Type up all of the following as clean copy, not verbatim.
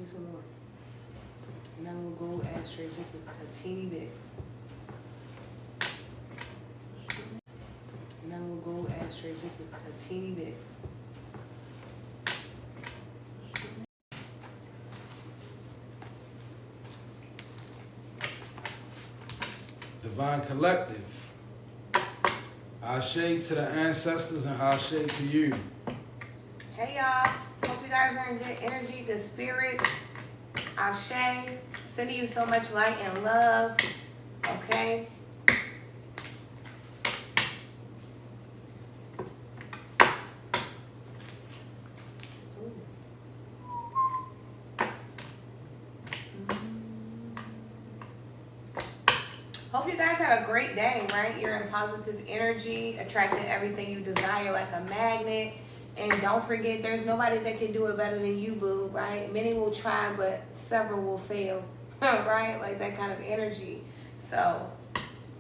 two more. And I'm gonna go ashtray just a teeny bit. And I'm gonna go ashtray just a teeny bit. Divine Collective. Ashe to the ancestors and Ashe to you. Hey y'all. Hope you guys are in good energy, good spirits. Ashe. Sending you so much light and love. Okay? Hope you guys had a great day, right? You're in positive energy, attracting everything you desire like a magnet. And don't forget, there's nobody that can do it better than you, boo, right? Many will try, but several will fail, right? Like that kind of energy. So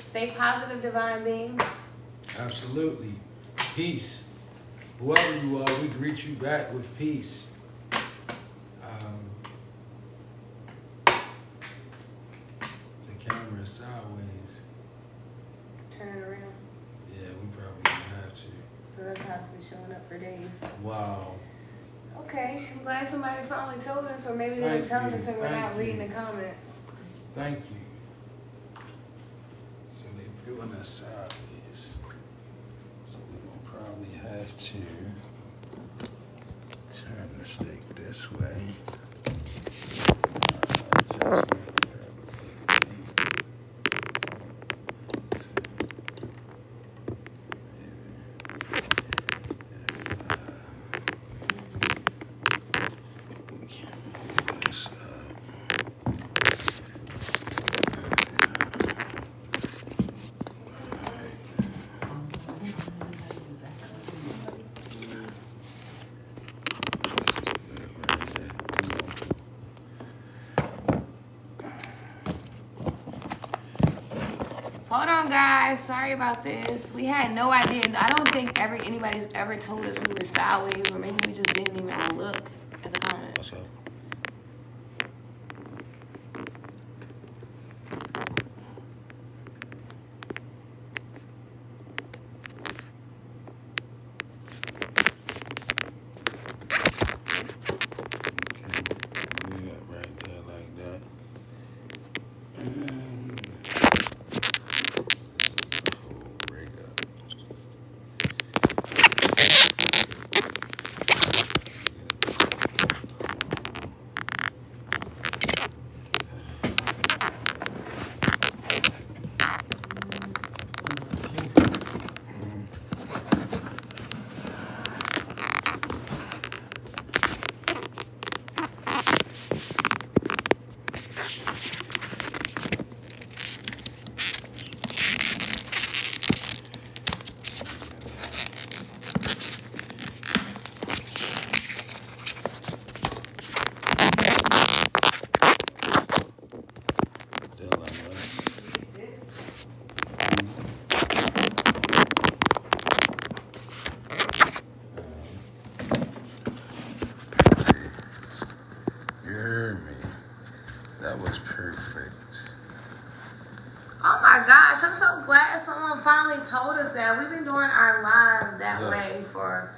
stay positive, divine being. Absolutely. Peace. Whoever you are, we greet you back with peace. The camera is sideways. Turn it around. Yeah, we probably don't have to. So that's how it's been showing up for days. Wow. Okay, I'm glad somebody finally told us, or maybe they're telling us and we're not reading the comments. Thank you. So they're viewing us sideways. So we're going to probably have to turn the stick this way. Hold on, guys. Sorry about this. We had no idea. I don't think anybody's ever told us we were sideways, or maybe we just didn't even look at the comments. What's up? I'm so glad someone finally told us that. We've been doing our live that way for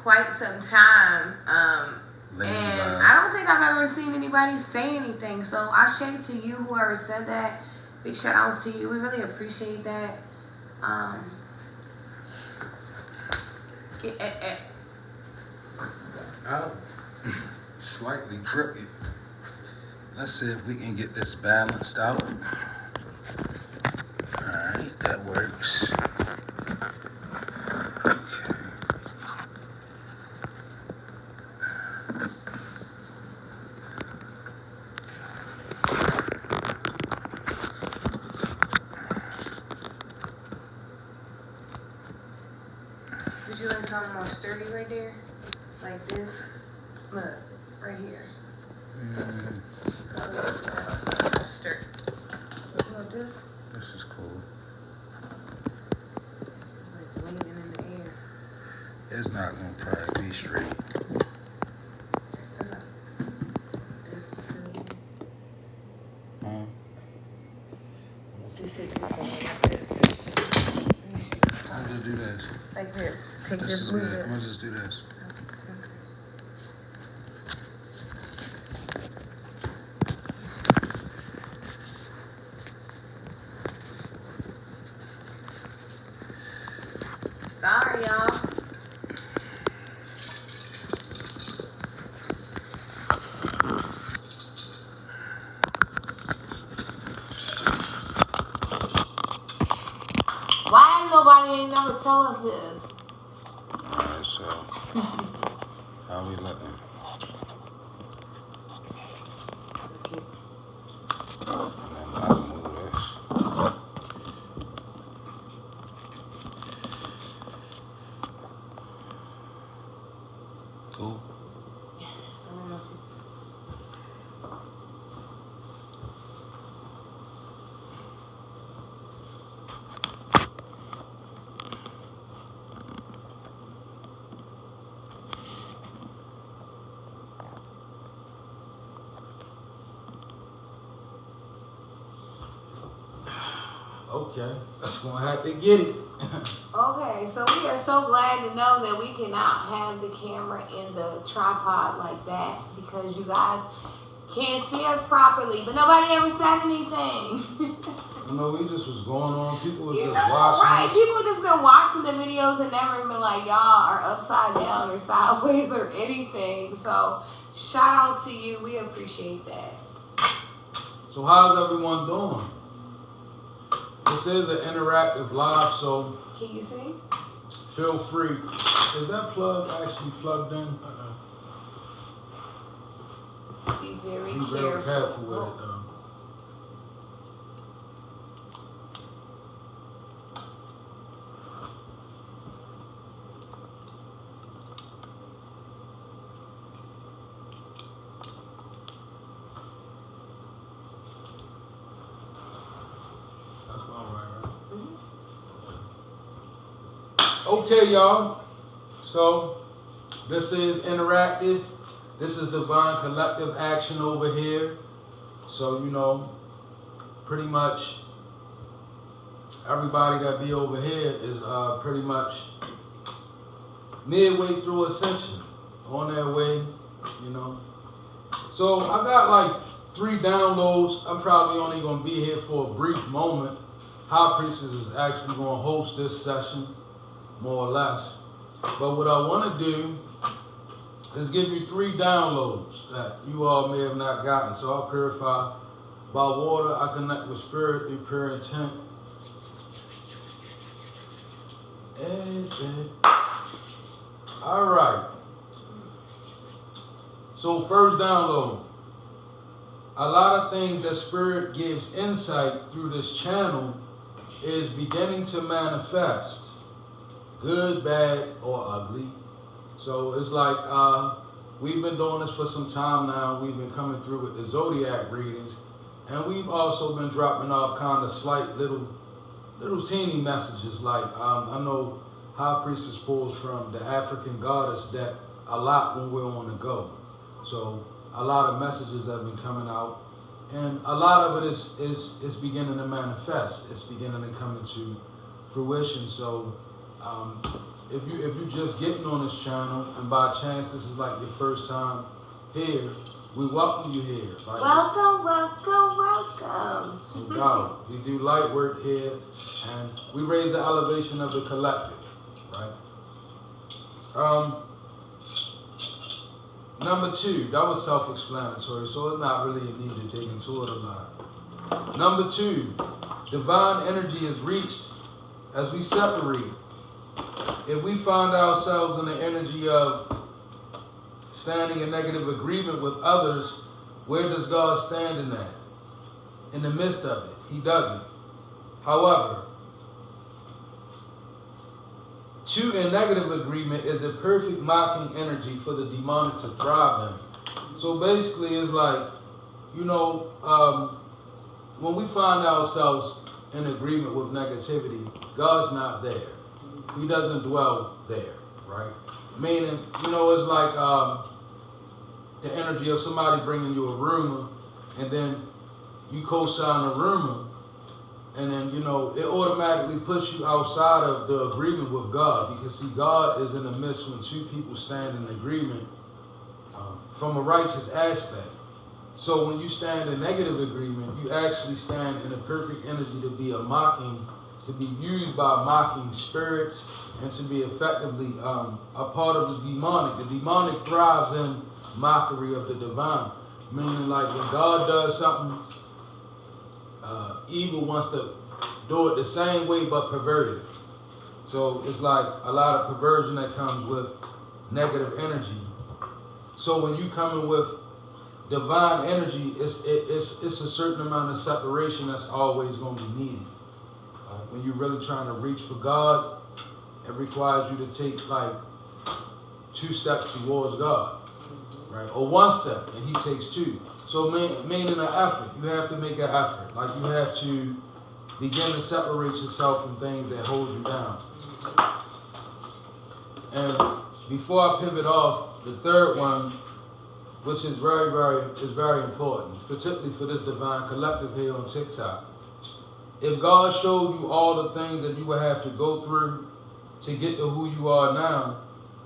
quite some time. And I don't think I've ever seen anybody say anything. So Ashe to you, whoever said that. Big shout outs to you. We really appreciate that. Slightly crooked. Let's see if we can get this balanced out. Alright, that works. Okay. Would you like something more sturdy right there? Like this? Look, right here. Sturdy. You want this? This is cool. It's like waving in the air. It's not gonna probably be straight. That's not. And to do something like this. Let me see. How do you do this? Like this. Take This this, is move good. this. I'm gonna just do this. Sorry, y'all. Why ain't nobody ain't never tell us this? Alright, so how we looking? And then I can move this. Cool. Okay, that's gonna have to get it. Okay, so we are so glad to know that we cannot have the camera in the tripod like that because you guys can't see us properly. But nobody ever said anything. You know, we just was going on. People was You just know, watching. right? us. People just been watching the videos and never been like, y'all are upside down or sideways or anything. So shout out to you. We appreciate that. So how's everyone doing? This is an interactive live, so Can you see? feel free. Is that plug actually plugged in? Be very Be careful. real careful with it, though. That's about right, right? Okay, y'all. So this is interactive. This is divine collective action over here. So, you know, pretty much everybody that be over here is pretty much midway through ascension, on their way, you know. So I got like 3 downloads. I'm probably only gonna be here for a brief moment. High Priestess is actually gonna host this session, more or less. But what I wanna do is give you 3 downloads that you all may have not gotten. So I'll purify by water. I connect with spirit in pure intent. All right. So first download. A lot of things that spirit gives insight through this channel is beginning to manifest. Good, bad, or ugly. So it's like we've been doing this for some time now. We've been coming through with the zodiac readings, and we've also been dropping off kind of slight little teeny messages. Like I know High Priestess pulls from the African goddess deck a lot when we're on the go. So a lot of messages have been coming out, and a lot of it is beginning to manifest. It's beginning to come into fruition. So. If you just getting on this channel and by chance this is like your first time here, we welcome you here. Like, Welcome, welcome, welcome. no doubt. We do light work here and we raise the elevation of the collective, right? Number 2, that was self-explanatory, so it's not really a need to dig into it a lot. Number 2, divine energy is reached as we separate. If we find ourselves in the energy of standing in negative agreement with others, where does God stand in that? In the midst of it. He doesn't. However, 2 in negative agreement is the perfect mocking energy for the demonic to thrive in. So basically it's like, you know, when we find ourselves in agreement with negativity, God's not there. He doesn't dwell there, right? Meaning, you know, it's like the energy of somebody bringing you a rumor, and then you co-sign a rumor, And then, you know, it automatically puts you outside of the agreement with God, because see, God is in the midst when two people stand in agreement from a righteous aspect. So when you stand in negative agreement, you actually stand in a perfect energy to be to be used by mocking spirits, and to be effectively a part of the demonic. The demonic thrives in mockery of the divine, meaning like when God does something, evil wants to do it the same way but perverted. So it's like a lot of perversion that comes with negative energy. So when you come in with divine energy, it's a certain amount of separation that's always going to be needed. When you're really trying to reach for God, it requires you to take like 2 steps towards God, right? Or 1 step, and He takes 2. So meaning an effort. You have to make an effort. Like you have to begin to separate yourself from things that hold you down. And before I pivot off, the third one, which is very important, particularly for this divine collective here on TikTok. If God showed you all the things that you would have to go through to get to who you are now,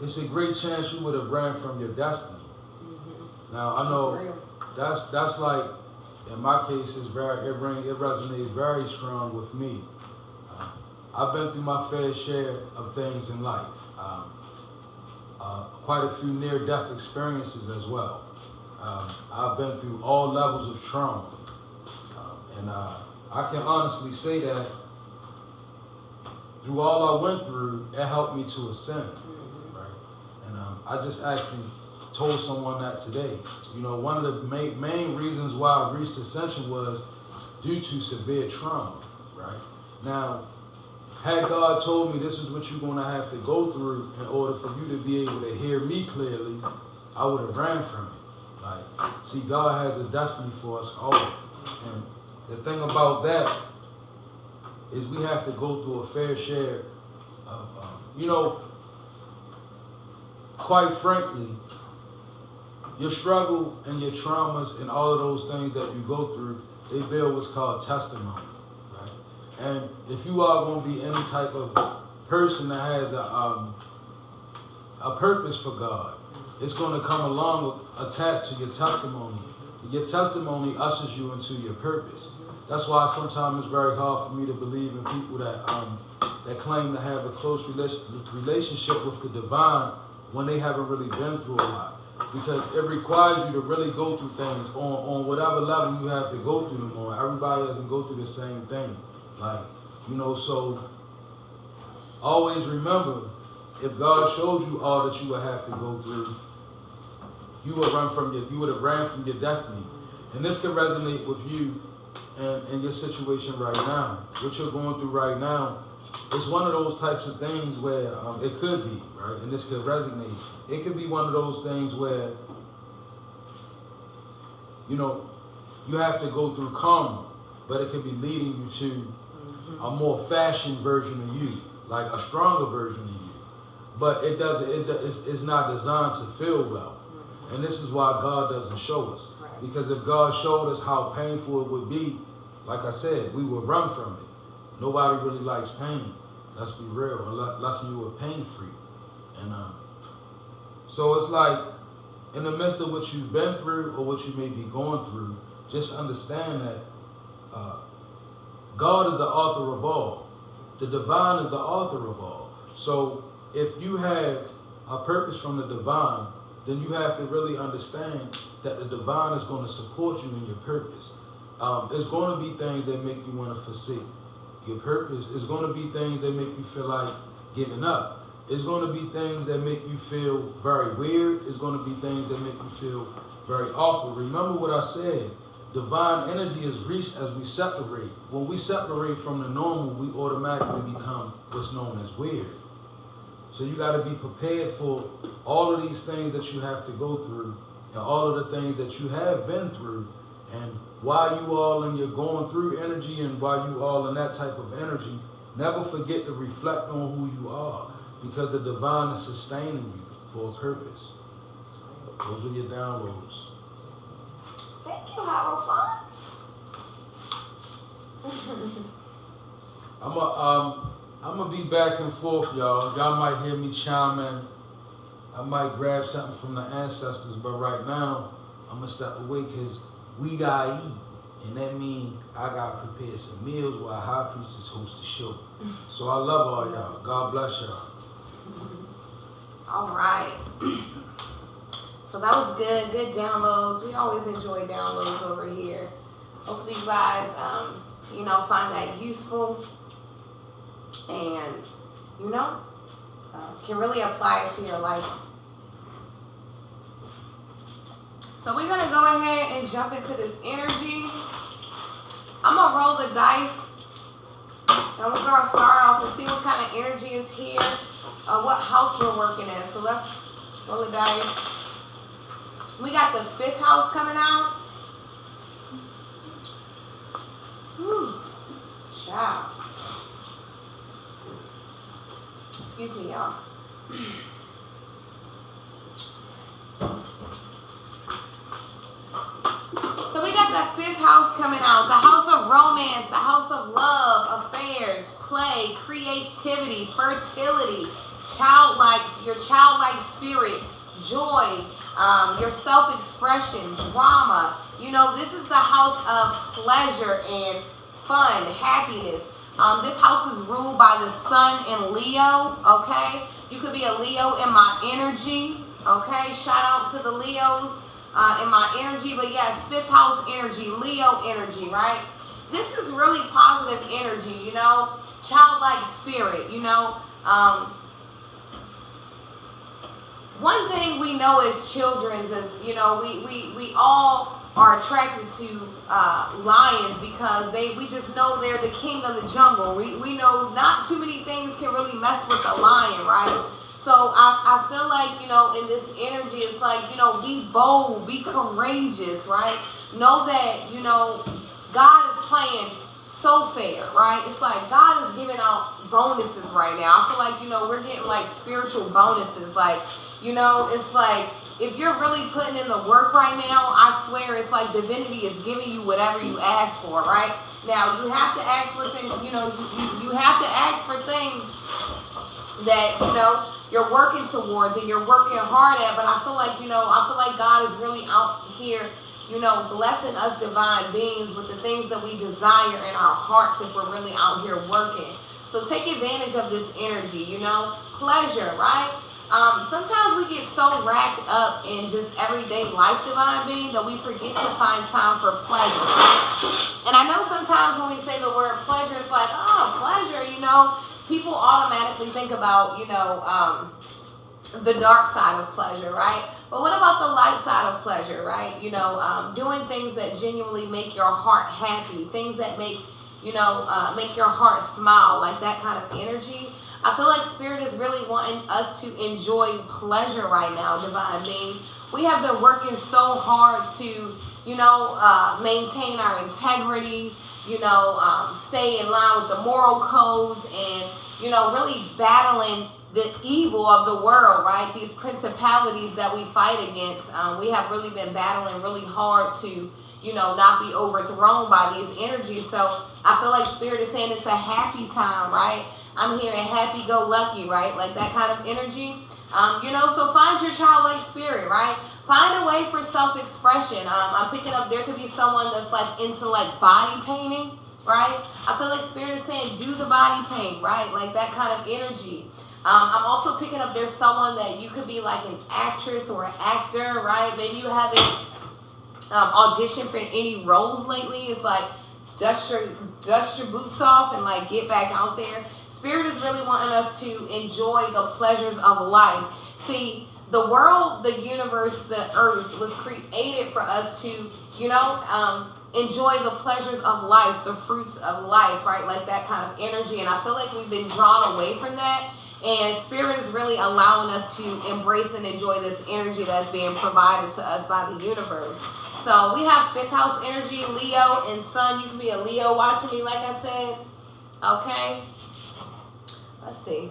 it's a great chance you would have ran from your destiny. Now I know that's like, in my case, it resonates very strong with me. I've been through my fair share of things in life. Quite a few near-death experiences as well. I've been through all levels of trauma. And I can honestly say that through all I went through, it helped me to ascend, right? And I just actually told someone that today. You know, one of the main reasons why I reached ascension was due to severe trauma, right? Now, had God told me this is what you're going to have to go through in order for you to be able to hear me clearly, I would have ran from it. Like, see, God has a destiny for us all. And the thing about that is we have to go through a fair share of, you know, quite frankly, your struggle and your traumas and all of those things that you go through, they build what's called testimony, right? And if you are going to be any type of person that has a purpose for God, it's going to come along attached to your testimony. Your testimony ushers you into your purpose. That's why sometimes it's very hard for me to believe in people that claim to have a close relationship with the divine when they haven't really been through a lot. Because it requires you to really go through things on whatever level you have to go through them on. Everybody doesn't go through the same thing. Like, you know, so always remember, if God showed you all that you would have to go through, you would have ran from your destiny. And this can resonate with you and your situation right now. What you're going through right now, it's one of those types of things where it could be, right? And this could resonate. It could be one of those things where, you know, you have to go through karma, but it could be leading you to a more fashioned version of you, like a stronger version of you. But it's not designed to feel well. And this is why God doesn't show us. Because if God showed us how painful it would be, like I said, we would run from it. Nobody really likes pain. Let's be real, unless you were pain-free. And so it's like, in the midst of what you've been through or what you may be going through, just understand that God is the author of all. The divine is the author of all. So if you have a purpose from the divine, then you have to really understand that the divine is going to support you in your purpose. It's going to be things that make you want to forsake your purpose. It's going to be things that make you feel like giving up. It's going to be things that make you feel very weird. It's going to be things that make you feel very awkward. Remember what I said. Divine energy is reached as we separate. When we separate from the normal, we automatically become what's known as weird. So you got to be prepared for all of these things that you have to go through and all of the things that you have been through. And while you all in your going through energy and while you all in that type of energy, never forget to reflect on who you are, because the divine is sustaining you for a purpose. Those were your downloads. Thank you, Howard Fox. I'm gonna be back and forth, y'all. Y'all might hear me chiming. I might grab something from the ancestors, but right now I'm gonna step away because we gotta eat, and that means I gotta prepare some meals while High Priestess hosts the show. So I love all y'all. God bless y'all. All right. So that was good downloads. We always enjoy downloads over here. Hopefully you guys, find that useful and, can really apply it to your life. So we're going to go ahead and jump into this energy. I'm going to roll the dice. And we're going to start off and see what kind of energy is here. What house we're working in. So let's roll the dice. We got the 5th house coming out. Whew. Child. Excuse me, y'all. So we got the 5th house coming out. The house of romance, the house of love, affairs, play, creativity, fertility, your childlike spirit, joy, your self-expression, drama. This is the house of pleasure and fun, happiness. This house is ruled by the sun in Leo, okay? You could be a Leo in my energy, okay? Shout out to the Leos in my energy. But yes, 5th house energy, Leo energy, right? This is really positive energy, childlike spirit, One thing we know as children is, we all are attracted to lions because we just know they're the king of the jungle. We know not too many things can really mess with a lion, right? So I feel like, in this energy, it's like, be bold, be courageous, right? Know that, God is playing so fair, right? It's like God is giving out bonuses right now. I feel like, we're getting like spiritual bonuses. Like, it's like, if you're really putting in the work right now, I swear it's like divinity is giving you whatever you ask for, right? Now, you have to ask for things, you have to ask for things that, you're working towards and you're working hard at. But I feel like, God is really out here, blessing us divine beings with the things that we desire in our hearts if we're really out here working. So take advantage of this energy, pleasure, right? Sometimes we get so wrapped up in just everyday life, divine being, that we forget to find time for pleasure. And I know sometimes when we say the word pleasure, it's like, oh, pleasure, people automatically think about, the dark side of pleasure, right? But what about the light side of pleasure, right? Doing things that genuinely make your heart happy, things that make your heart smile, like that kind of energy. I feel like Spirit is really wanting us to enjoy pleasure right now, divine being. We have been working so hard to, maintain our integrity, stay in line with the moral codes and, really battling the evil of the world, right? These principalities that we fight against. We have really been battling really hard to, not be overthrown by these energies. So I feel like Spirit is saying it's a happy time, right? I'm hearing happy-go-lucky, right? Like that kind of energy. So find your childlike spirit, right? Find a way for self-expression. I'm picking up, there could be someone that's like into like body painting, right? I feel like Spirit is saying do the body paint, right? Like that kind of energy. I'm also picking up there's someone that you could be like an actress or an actor, right? Maybe you haven't auditioned for any roles lately. It's like dust your boots off and like get back out there. Spirit is really wanting us to enjoy the pleasures of life. See, the world, the universe, the earth was created for us to, enjoy the pleasures of life, the fruits of life, right? Like that kind of energy. And I feel like we've been drawn away from that. And Spirit is really allowing us to embrace and enjoy this energy that's being provided to us by the universe. So we have 5th house energy, Leo and Sun. You can be a Leo watching me, like I said. Okay. Let's see.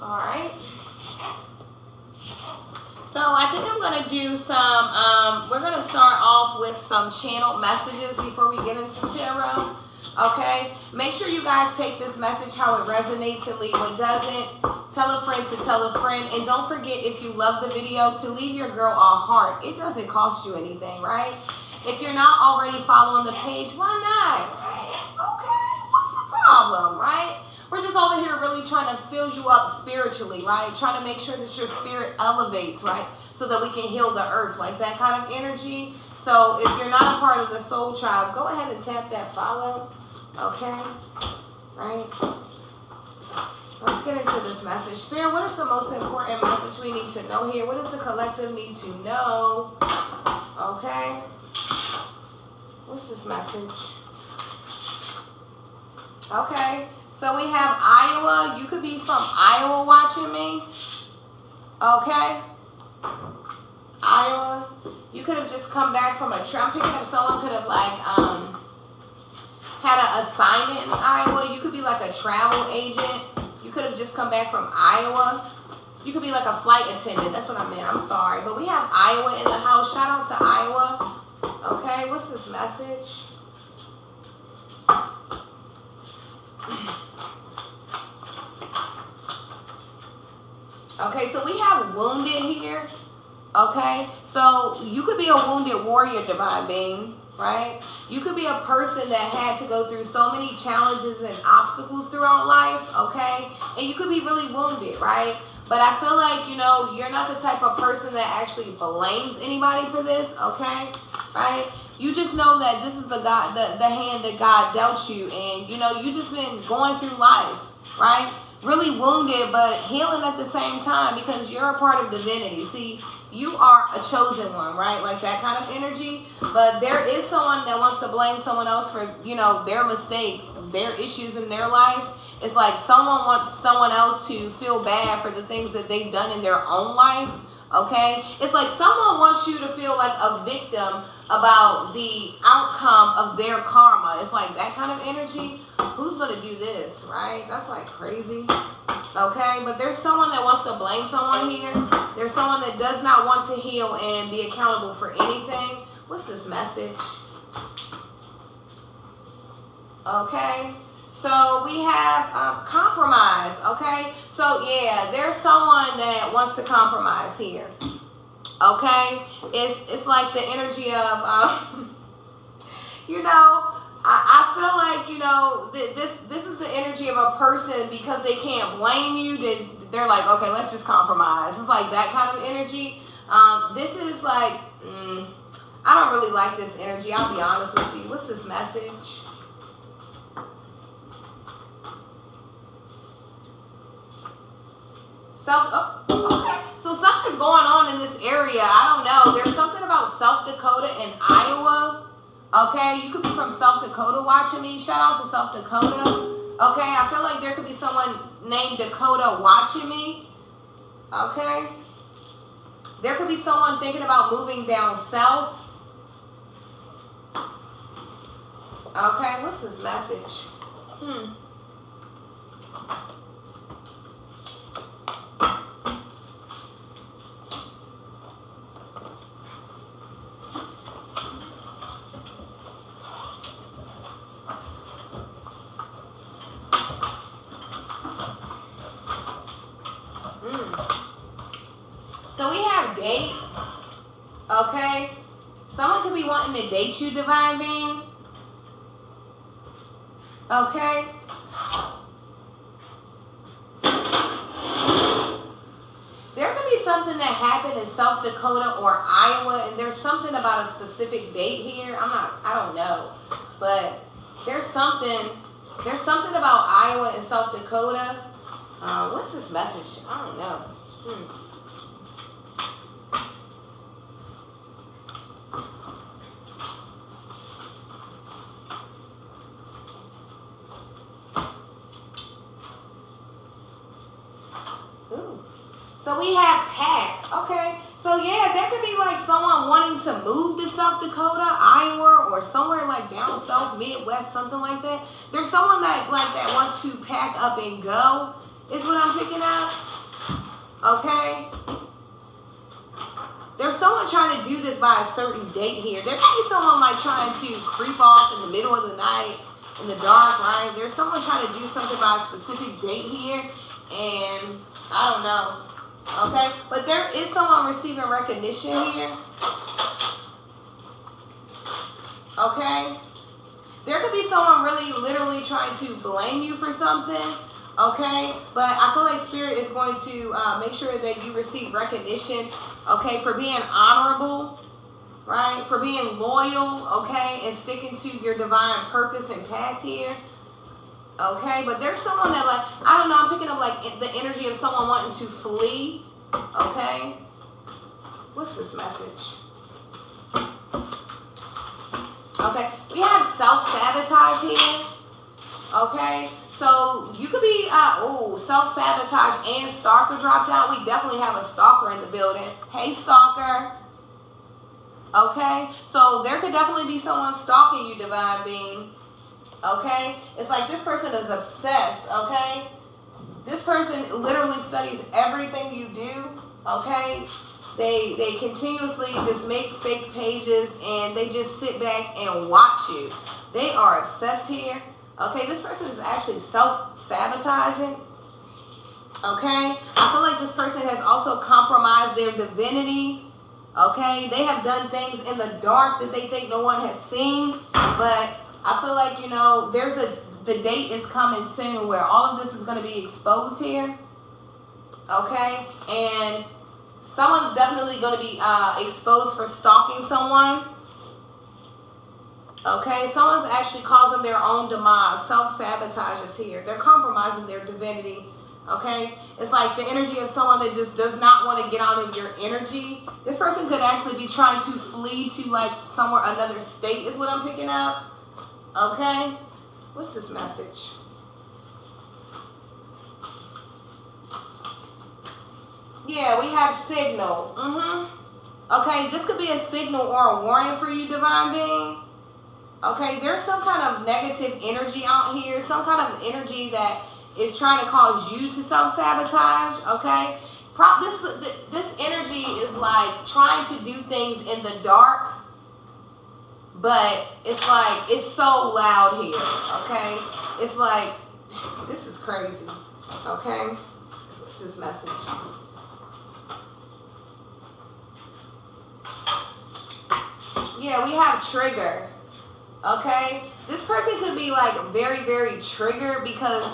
All right. So I think I'm going to do some, we're going to start off with some channeled messages before we get into tarot. Okay? Make sure you guys take this message how it resonates and leave what doesn't. Tell a friend to tell a friend. And don't forget, if you love the video, to leave your girl a heart. It doesn't cost you anything, right? If you're not already following the page, why not? Right? Okay, what's the problem, right? We're just over here really trying to fill you up spiritually, right? Trying to make sure that your spirit elevates, right? So that we can heal the earth, like that kind of energy. So if you're not a part of the soul tribe, go ahead and tap that follow, okay? Right? Let's get into this message. Spirit, what is the most important message we need to know here? What does the collective need to know? Okay? What's this message? Okay. So we have Iowa. You could be from Iowa watching me. Okay? Iowa. You could have just come back from a trip. I'm picking up someone could have like had an assignment in Iowa. You could be like a travel agent. You could have just come back from Iowa. You could be like a flight attendant. That's what I meant. I'm sorry. But we have Iowa in the house. Shout out to Iowa. Okay, what's this message? Okay, so we have wounded here. Okay, so you could be a wounded warrior, divine being, right? You could be a person that had to go through so many challenges and obstacles throughout life, okay? And you could be really wounded, right? But I feel like, you know, you're not the type of person that actually blames anybody for this, okay? Right? You just know that this is the hand that God dealt you, and you know, you just been going through life, right? Really wounded, but healing at the same time because you're a part of divinity. See, you are a chosen one, right? Like that kind of energy. But there is someone that wants to blame someone else for, you know, their mistakes, their issues in their life. It's like someone wants someone else to feel bad for the things that they've done in their own life, okay? It's like someone wants you to feel like a victim about the outcome of their karma. It's like that kind of energy. Who's going to do this, right? That's like crazy, okay? But there's someone that wants to blame someone here. There's someone that does not want to heal and be accountable for anything. What's this message? Okay. So we have compromise, okay? So yeah, there's someone that wants to compromise here, okay? It's like the energy of, you know, I feel like, you know, this is the energy of a person because they can't blame you. They're like, okay, let's just compromise. It's like that kind of energy. This is like, I don't really like this energy. I'll be honest with you. What's this message? Okay, so something's going on in this area. I don't know. There's something about South Dakota and Iowa. Okay, you could be from South Dakota watching me. Shout out to South Dakota. Okay, I feel like there could be someone named Dakota watching me. Okay, there could be someone thinking about moving down south. Okay, what's this message? So we have dates, okay? Someone could be wanting to date you, divine being, okay? There could be something that happened in South Dakota or Iowa, and there's something about a specific date here. I don't know, but there's something about Iowa and South Dakota. What's this message? I don't know. So we have pack. Okay. So yeah, there could be like someone wanting to move to South Dakota, Iowa, or somewhere like down south, Midwest, something like that. There's someone that wants to pack up and go, is what I'm picking up. Okay. There's someone trying to do this by a certain date here. There could be someone like trying to creep off in the middle of the night in the dark, right? There's someone trying to do something by a specific date here, and I don't know, okay? But there is someone receiving recognition here, okay? There could be someone really literally trying to blame you for something, okay? But I feel like Spirit is going to make sure that you receive recognition, okay, for being honorable, right? For being loyal, okay, and sticking to your divine purpose and path here, okay? But there's someone that, like, I don't know, I'm picking up, like, the energy of someone wanting to flee, okay? What's this message? Okay, we have self-sabotage here, okay? So you could be, self-sabotage and stalker dropped out. We definitely have a stalker in the building. Hey, stalker. Okay, so there could definitely be someone stalking you, divine being. Okay, it's like this person is obsessed. Okay, this person literally studies everything you do. Okay, they continuously just make fake pages and they just sit back and watch you. They are obsessed here. Okay, this person is actually self-sabotaging. Okay, I feel like this person has also compromised their divinity. Okay, they have done things in the dark that they think no one has seen, but I feel like, you know, the date is coming soon where all of this is going to be exposed here. Okay, and someone's definitely going to be exposed for stalking someone. Okay, someone's actually causing their own demise. Self-sabotage is here. They're compromising their divinity. Okay, it's like the energy of someone that just does not want to get out of your energy. This person could actually be trying to flee to, like, somewhere, another state is what I'm picking up. Okay, what's this message? Yeah, we have signal. Okay, this could be a signal or a warning for you, divine being. Okay, there's some kind of negative energy out here, some kind of energy that is trying to cause you to self-sabotage, okay? This energy is like trying to do things in the dark, but it's like, it's so loud here, okay? It's like, this is crazy, okay? What's this message? Yeah, we have trigger, okay? This person could be like very, very triggered because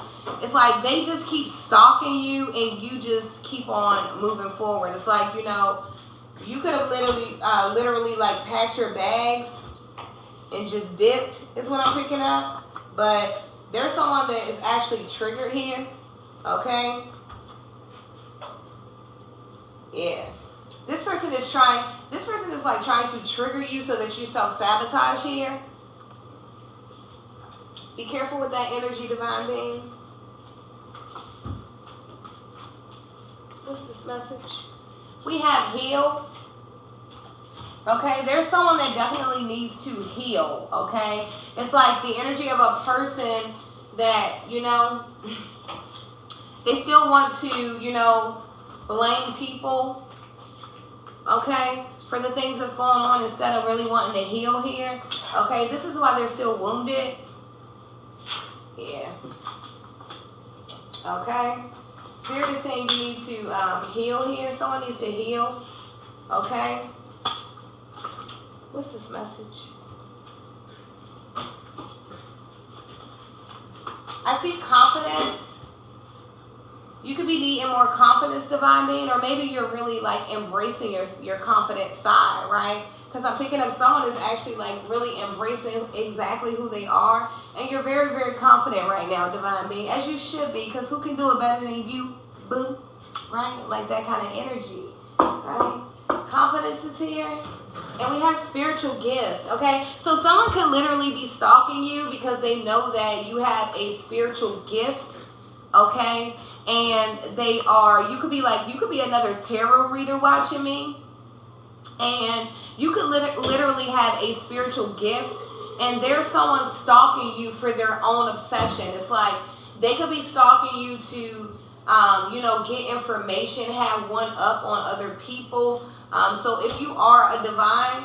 it's like they just keep stalking you and you just keep on moving forward. It's like, you know, you could have literally like packed your bags and just dipped is what I'm picking up. But there's someone that is actually triggered here, okay? Yeah. This person is like trying to trigger you so that you self-sabotage here. Be careful with that energy, divine being. What's this message? We have heal. Okay, there's someone that definitely needs to heal, okay? It's like the energy of a person that, you know, they still want to, you know, blame people, okay, for the things that's going on instead of really wanting to heal here. Okay, this is why they're still wounded. Yeah. Okay. Spirit is saying you need to heal here. Someone needs to heal. Okay. What's this message? I see confidence. You could be needing more confidence, divine being, or maybe you're really like embracing your confident side, right? Because I'm picking up someone is actually like really embracing exactly who they are. And you're very, very confident right now, divine being, as you should be, because who can do it better than you? Boom. Right? Like that kind of energy. Right? Confidence is here. And we have spiritual gift. Okay? So someone could literally be stalking you because they know that you have a spiritual gift. Okay? And they are, you could be another tarot reader watching me. And you could literally have a spiritual gift, and there's someone stalking you for their own obsession. It's like they could be stalking you to, you know, get information, have one up on other people. So if you are a divine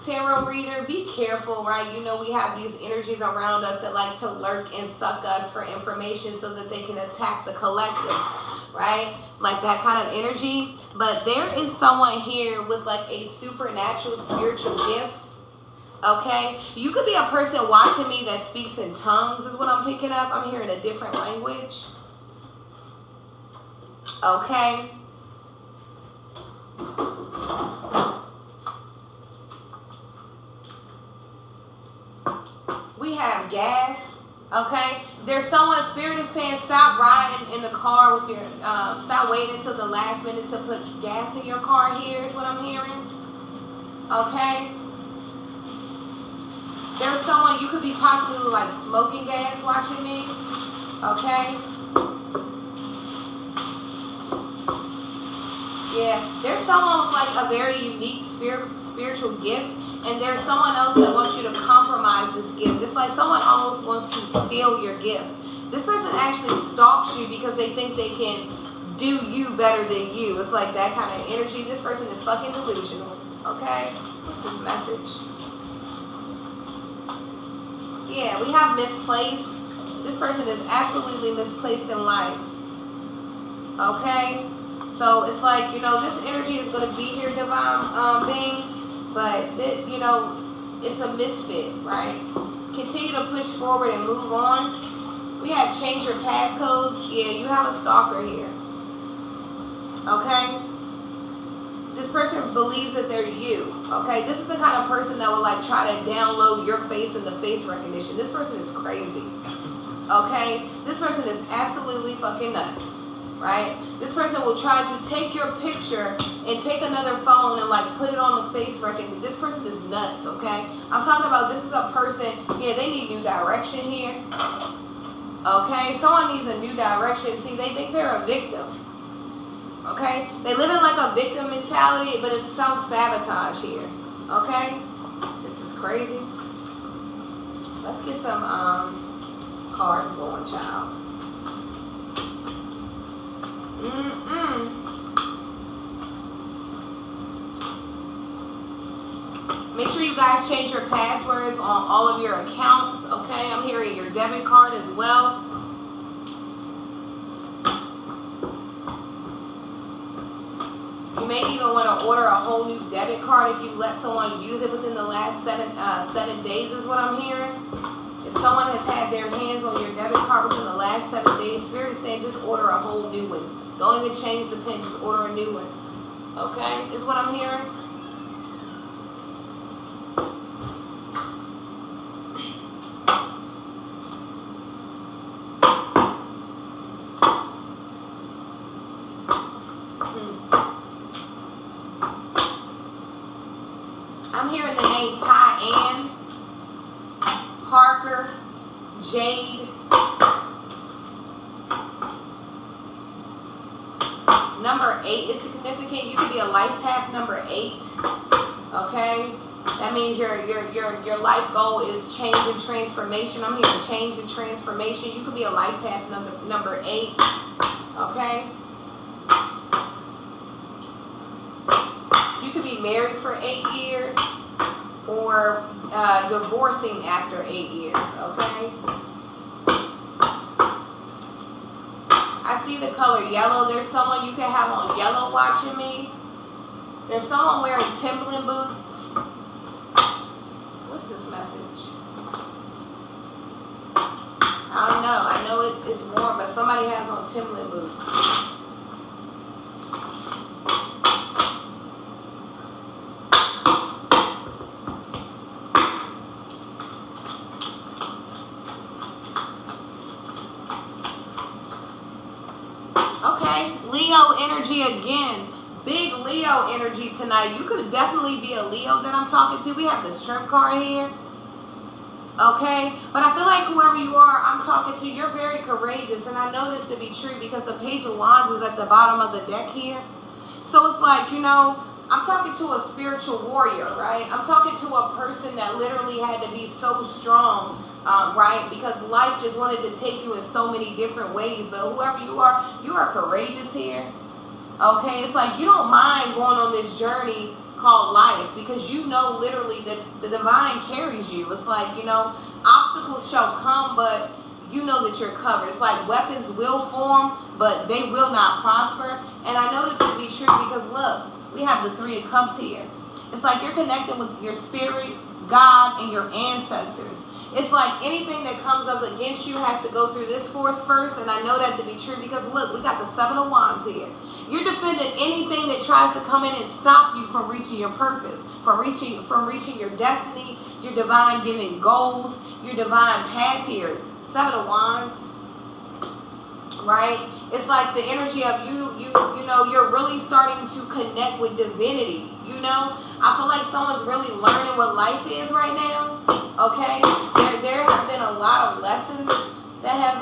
tarot reader, be careful, right? You know, we have these energies around us that like to lurk and suck us for information so that they can attack the collective, right? Like that kind of energy. But there is someone here with like a supernatural spiritual gift. Okay, you could be a person watching me that speaks in tongues is what I'm picking up. I'm hearing a different language. Okay. We have gas. Okay, there's someone, spirit is saying stop riding in the car with your, stop waiting until the last minute to put gas in your car here is what I'm hearing. Okay. There's someone, you could be possibly like smoking gas watching me. Okay. Yeah, there's someone with like a very unique spiritual gift, and there's someone else that wants you to compromise this gift. It's like someone almost wants to steal your gift. This person actually stalks you because they think they can do you better than you. It's like that kind of energy. This person is fucking delusional. Okay? What's this message? Yeah, we have misplaced. This person is absolutely misplaced in life. Okay? So it's like, you know, this energy is going to be here, divine being, but, this, you know, it's a misfit, right? Continue to push forward and move on. We have change your passcodes. Yeah, you have a stalker here. Okay? This person believes that they're you. Okay? This is the kind of person that will like try to download your face into face recognition. This person is crazy. Okay? This person is absolutely fucking nuts. Right? This person will try to take your picture and take another phone and like put it on the face recognition. This person is nuts. Okay? I'm talking about this is a person, yeah, they need new direction here. Okay? Someone needs a new direction. See, they think they're a victim. Okay? They live in like a victim mentality, but it's self-sabotage here. Okay? This is crazy. Let's get some cards going, child. Make sure you guys change your passwords on all of your accounts. Okay? I'm hearing your debit card as well. You may even want to order a whole new debit card if you let someone use it within the last 7 days is what I'm hearing. If someone has had their hands on your debit card within the last 7 days, Spirit is saying just order a whole new one. Don't even change the pin, just order a new one. Okay? Is what I'm hearing. I'm hearing the name Tyann, Parker, Jade. Number 8 is significant. You could be a life path number 8. Okay? That means your life goal is change and transformation. I'm hearing change and transformation. You could be a life path number 8. Okay? You could be married for 8 years or divorcing after 8 years. Okay? I see the color yellow. There's someone you can have on yellow watching me. There's someone wearing Timberland boots. What's this message? I don't know. I know it's warm, but somebody has on Timberland boots. Leo energy again. Big Leo energy tonight. You could definitely be a Leo that I'm talking to. We have the Strength card here. Okay? But I feel like whoever you are, I'm talking to, you're very courageous. And I know this to be true because the Page of Wands is at the bottom of the deck here. So it's like, you know, I'm talking to a spiritual warrior, right? I'm talking to a person that literally had to be so strong, right? Because life just wanted to take you in so many different ways. But whoever you are courageous here. Okay? It's like you don't mind going on this journey called life, because you know literally that the divine carries you. It's like, you know, obstacles shall come, but you know that you're covered. It's like weapons will form, but they will not prosper. And I know this to be true because look, we have the Three of Cups here. It's like you're connected with your spirit, God, and your ancestors. It's like anything that comes up against you has to go through this force first, and I know that to be true because look, we got the Seven of Wands here. You're defending anything that tries to come in and stop you from reaching your purpose, from reaching your destiny, your divine given goals, your divine path here. Seven of Wands, right? It's like the energy of you know, you're really starting to connect with divinity, you know? I feel like someone's really learning what life is right now, okay? There have been a lot of lessons that have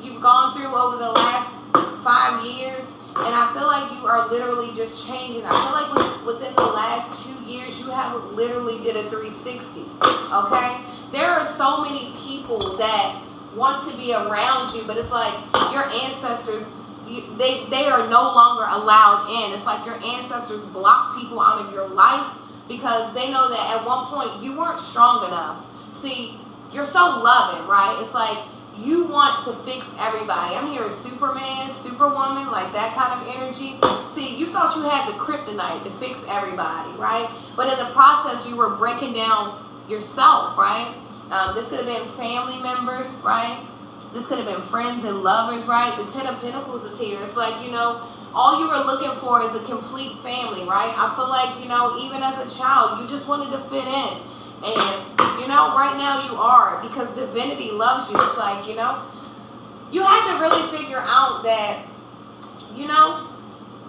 you've gone through over the last 5 years, and I feel like you are literally just changing. I feel like within the last 2 years, you have literally did a 360, okay? There are so many people that want to be around you, but it's like your ancestors, they are no longer allowed in. It's like your ancestors block people out of your life because they know that at one point you weren't strong enough. See, you're so loving, right? It's like you want to fix everybody. I'm hearing Superman, Superwoman, like that kind of energy. See, you thought you had the kryptonite to fix everybody, right? But in the process, you were breaking down yourself, right? This could have been family members, right? This could have been friends and lovers, right? The Ten of Pentacles is here. It's like, you know, all you were looking for is a complete family, right? I feel like, you know, even as a child, you just wanted to fit in. And, you know, right now you are, because divinity loves you. It's like, you know, you had to really figure out that, you know,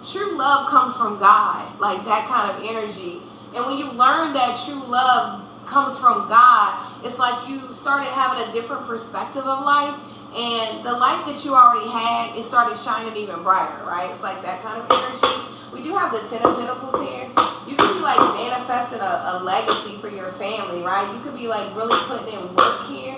true love comes from God, like that kind of energy. And when you learn that true love comes from God, it's like you started having a different perspective of life, and the light that you already had, it started shining even brighter, right? It's like that kind of energy. We do have the Ten of Pentacles here. You could be like manifesting a legacy for your family, right? You could be like really putting in work here,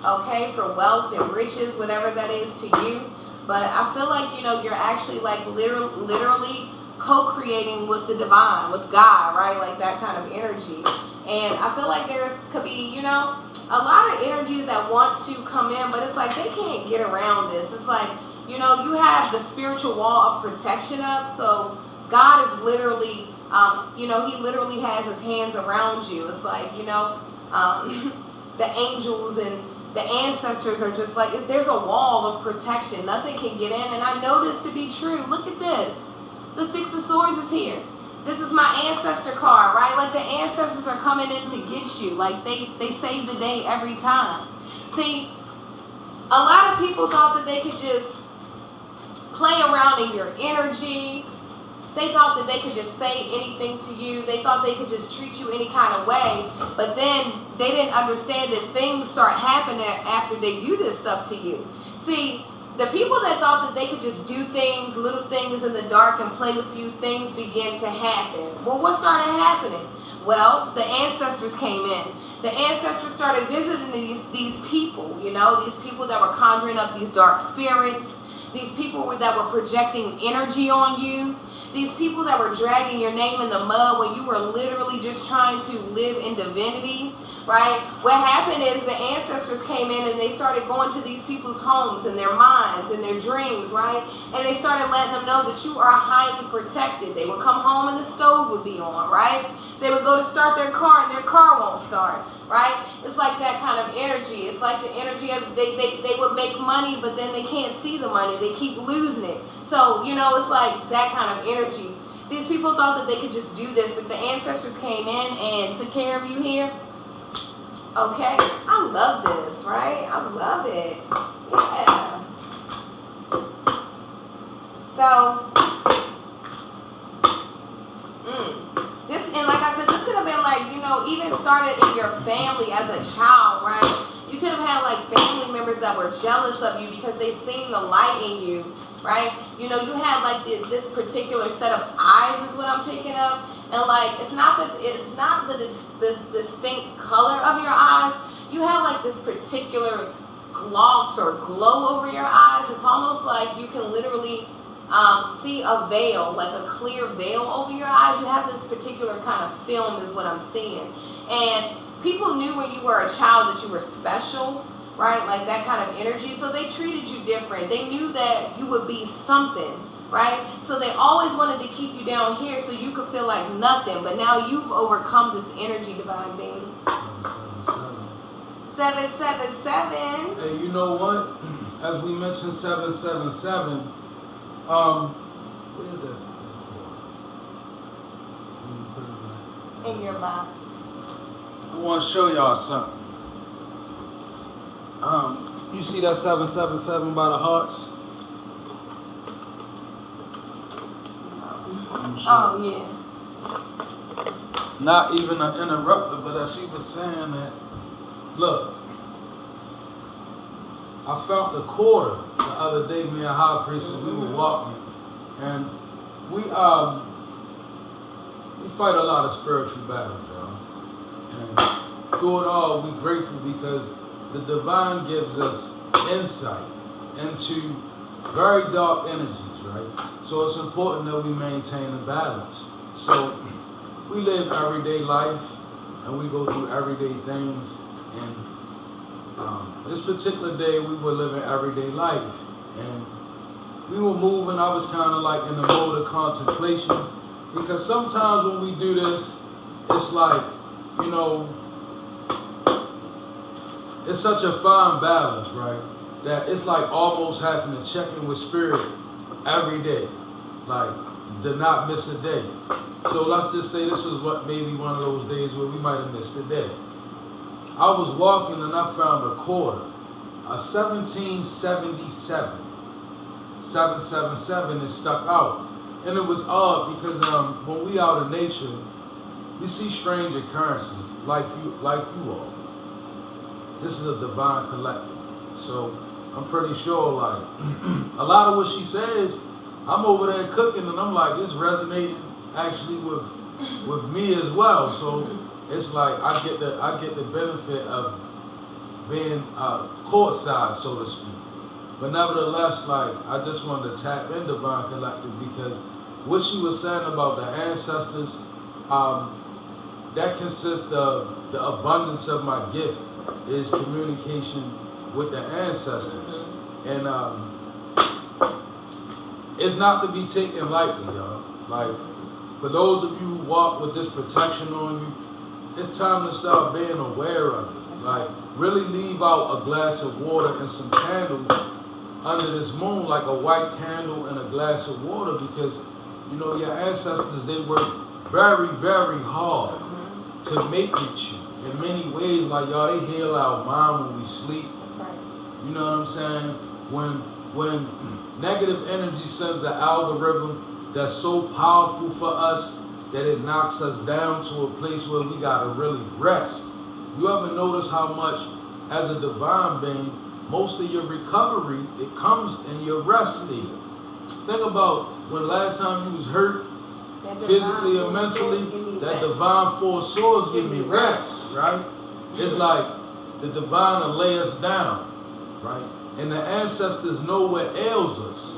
okay, for wealth and riches, whatever that is to you. But I feel like, you know, you're actually like literally co-creating with the divine, with God, right? Like that kind of energy. And I feel like there could be, you know, a lot of energies that want to come in, but it's like they can't get around this. It's like, you know, you have the spiritual wall of protection up. So God is literally, you know, he literally has his hands around you. It's like, you know, the angels and the ancestors are just like, there's a wall of protection. Nothing can get in. And I know this to be true. Look at this. The Six of Swords is here. This is my ancestor card, right? Like the ancestors are coming in to get you. Like they save the day every time. See, a lot of people thought that they could just play around in your energy. They thought that they could just say anything to you. They thought they could just treat you any kind of way. But then they didn't understand that things start happening after they do this stuff to you. See, the people that thought that they could just do things, little things in the dark and play with you, things began to happen. Well, what started happening? Well, the ancestors came in. The ancestors started visiting these people, you know, these people that were conjuring up these dark spirits, these people that were projecting energy on you, these people that were dragging your name in the mud when you were literally just trying to live in divinity, right? What happened is the ancestors came in and they started going to these people's homes and their minds and their dreams, right? And they started letting them know that you are highly protected. They would come home and the stove would be on, right? They would go to start their car and their car won't start, right? It's like that kind of energy. It's like the energy of they would make money, but then they can't see the money. They keep losing it. So, you know, it's like that kind of energy. These people thought that they could just do this, but the ancestors came in and took care of you here. Okay, I love this, right? I love it. Yeah. So, this, and like I said, this could have been like, you know, even started in your family as a child, right? You could have had like family members that were jealous of you because they seen the light in you, right? You know, you had like this particular set of eyes is what I'm picking up. And like, it's not the distinct color of your eyes. You have like this particular gloss or glow over your eyes. It's almost like you can literally see a veil, like a clear veil over your eyes. You have this particular kind of film is what I'm seeing. And people knew when you were a child that you were special, right? Like that kind of energy. So they treated you different. They knew that you would be something, right? So they always wanted to keep you down here so you could feel like nothing. But now you've overcome this energy, divine being. 777. Hey, you know what? As we mentioned 777, what is that? In your box. I want to show y'all something. You see that 777 by the hearts? Oh, yeah. Not even an interrupter, but as she was saying that, look, I felt the quarter the other day, me and High Priestess, we were walking, and we fight a lot of spiritual battles, y'all. And through it all, we grateful because the divine gives us insight into very dark energies, right? So it's important that we maintain a balance. So we live everyday life, and we go through everyday things, and this particular day we were living everyday life, and we were moving. I was kind of like in the mode of contemplation, because sometimes when we do this, it's like, you know, it's such a fine balance, right? That it's like almost having to check in with spirit every day, like to not miss a day. So let's just say this was what maybe one of those days where we might have missed a day. I was walking and I found a quarter, a 1777. 777 is stuck out. And it was odd because when we out in nature, we see strange occurrences like you all. This is a divine collective. So I'm pretty sure like a lot of what she says, I'm over there cooking and I'm like, it's resonating actually with me as well. So it's like I get the benefit of being courtside, so to speak. But nevertheless, like I just wanted to tap in Divine Collective because what she was saying about the ancestors, that consists of the abundance of my gift is communication with the ancestors. And it's not to be taken lightly, y'all. Like, for those of you who walk with this protection on you, it's time to start being aware of it. Like, really leave out a glass of water and some candles under this moon, like a white candle and a glass of water, because, you know, your ancestors, they work very, very hard to maintenance you in many ways. Like, y'all, they heal our mind when we sleep. That's right. You know what I'm saying? When negative energy sends an algorithm that's so powerful for us that it knocks us down to a place where we gotta really rest. You ever notice how much, as a divine being, most of your recovery, it comes in your rest state. Think about when last time you was hurt, physically or mentally, that divine force source give me rest, right? It's like the divine will lay us down, right? And the ancestors know what ails us,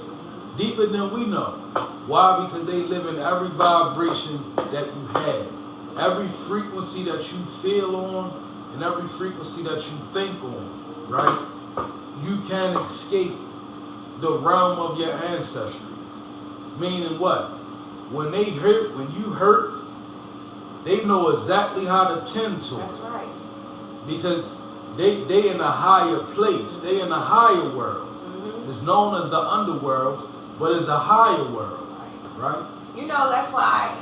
deeper than we know. Why? Because they live in every vibration that you have. Every frequency that you feel on and every frequency that you think on, right? You can't escape the realm of your ancestry. Meaning what? When they hurt, when you hurt, they know exactly how to tend to it. That's right. Because they in a higher place. They in a higher world. It's known as the underworld, but it's a higher world, right? You know, that's why,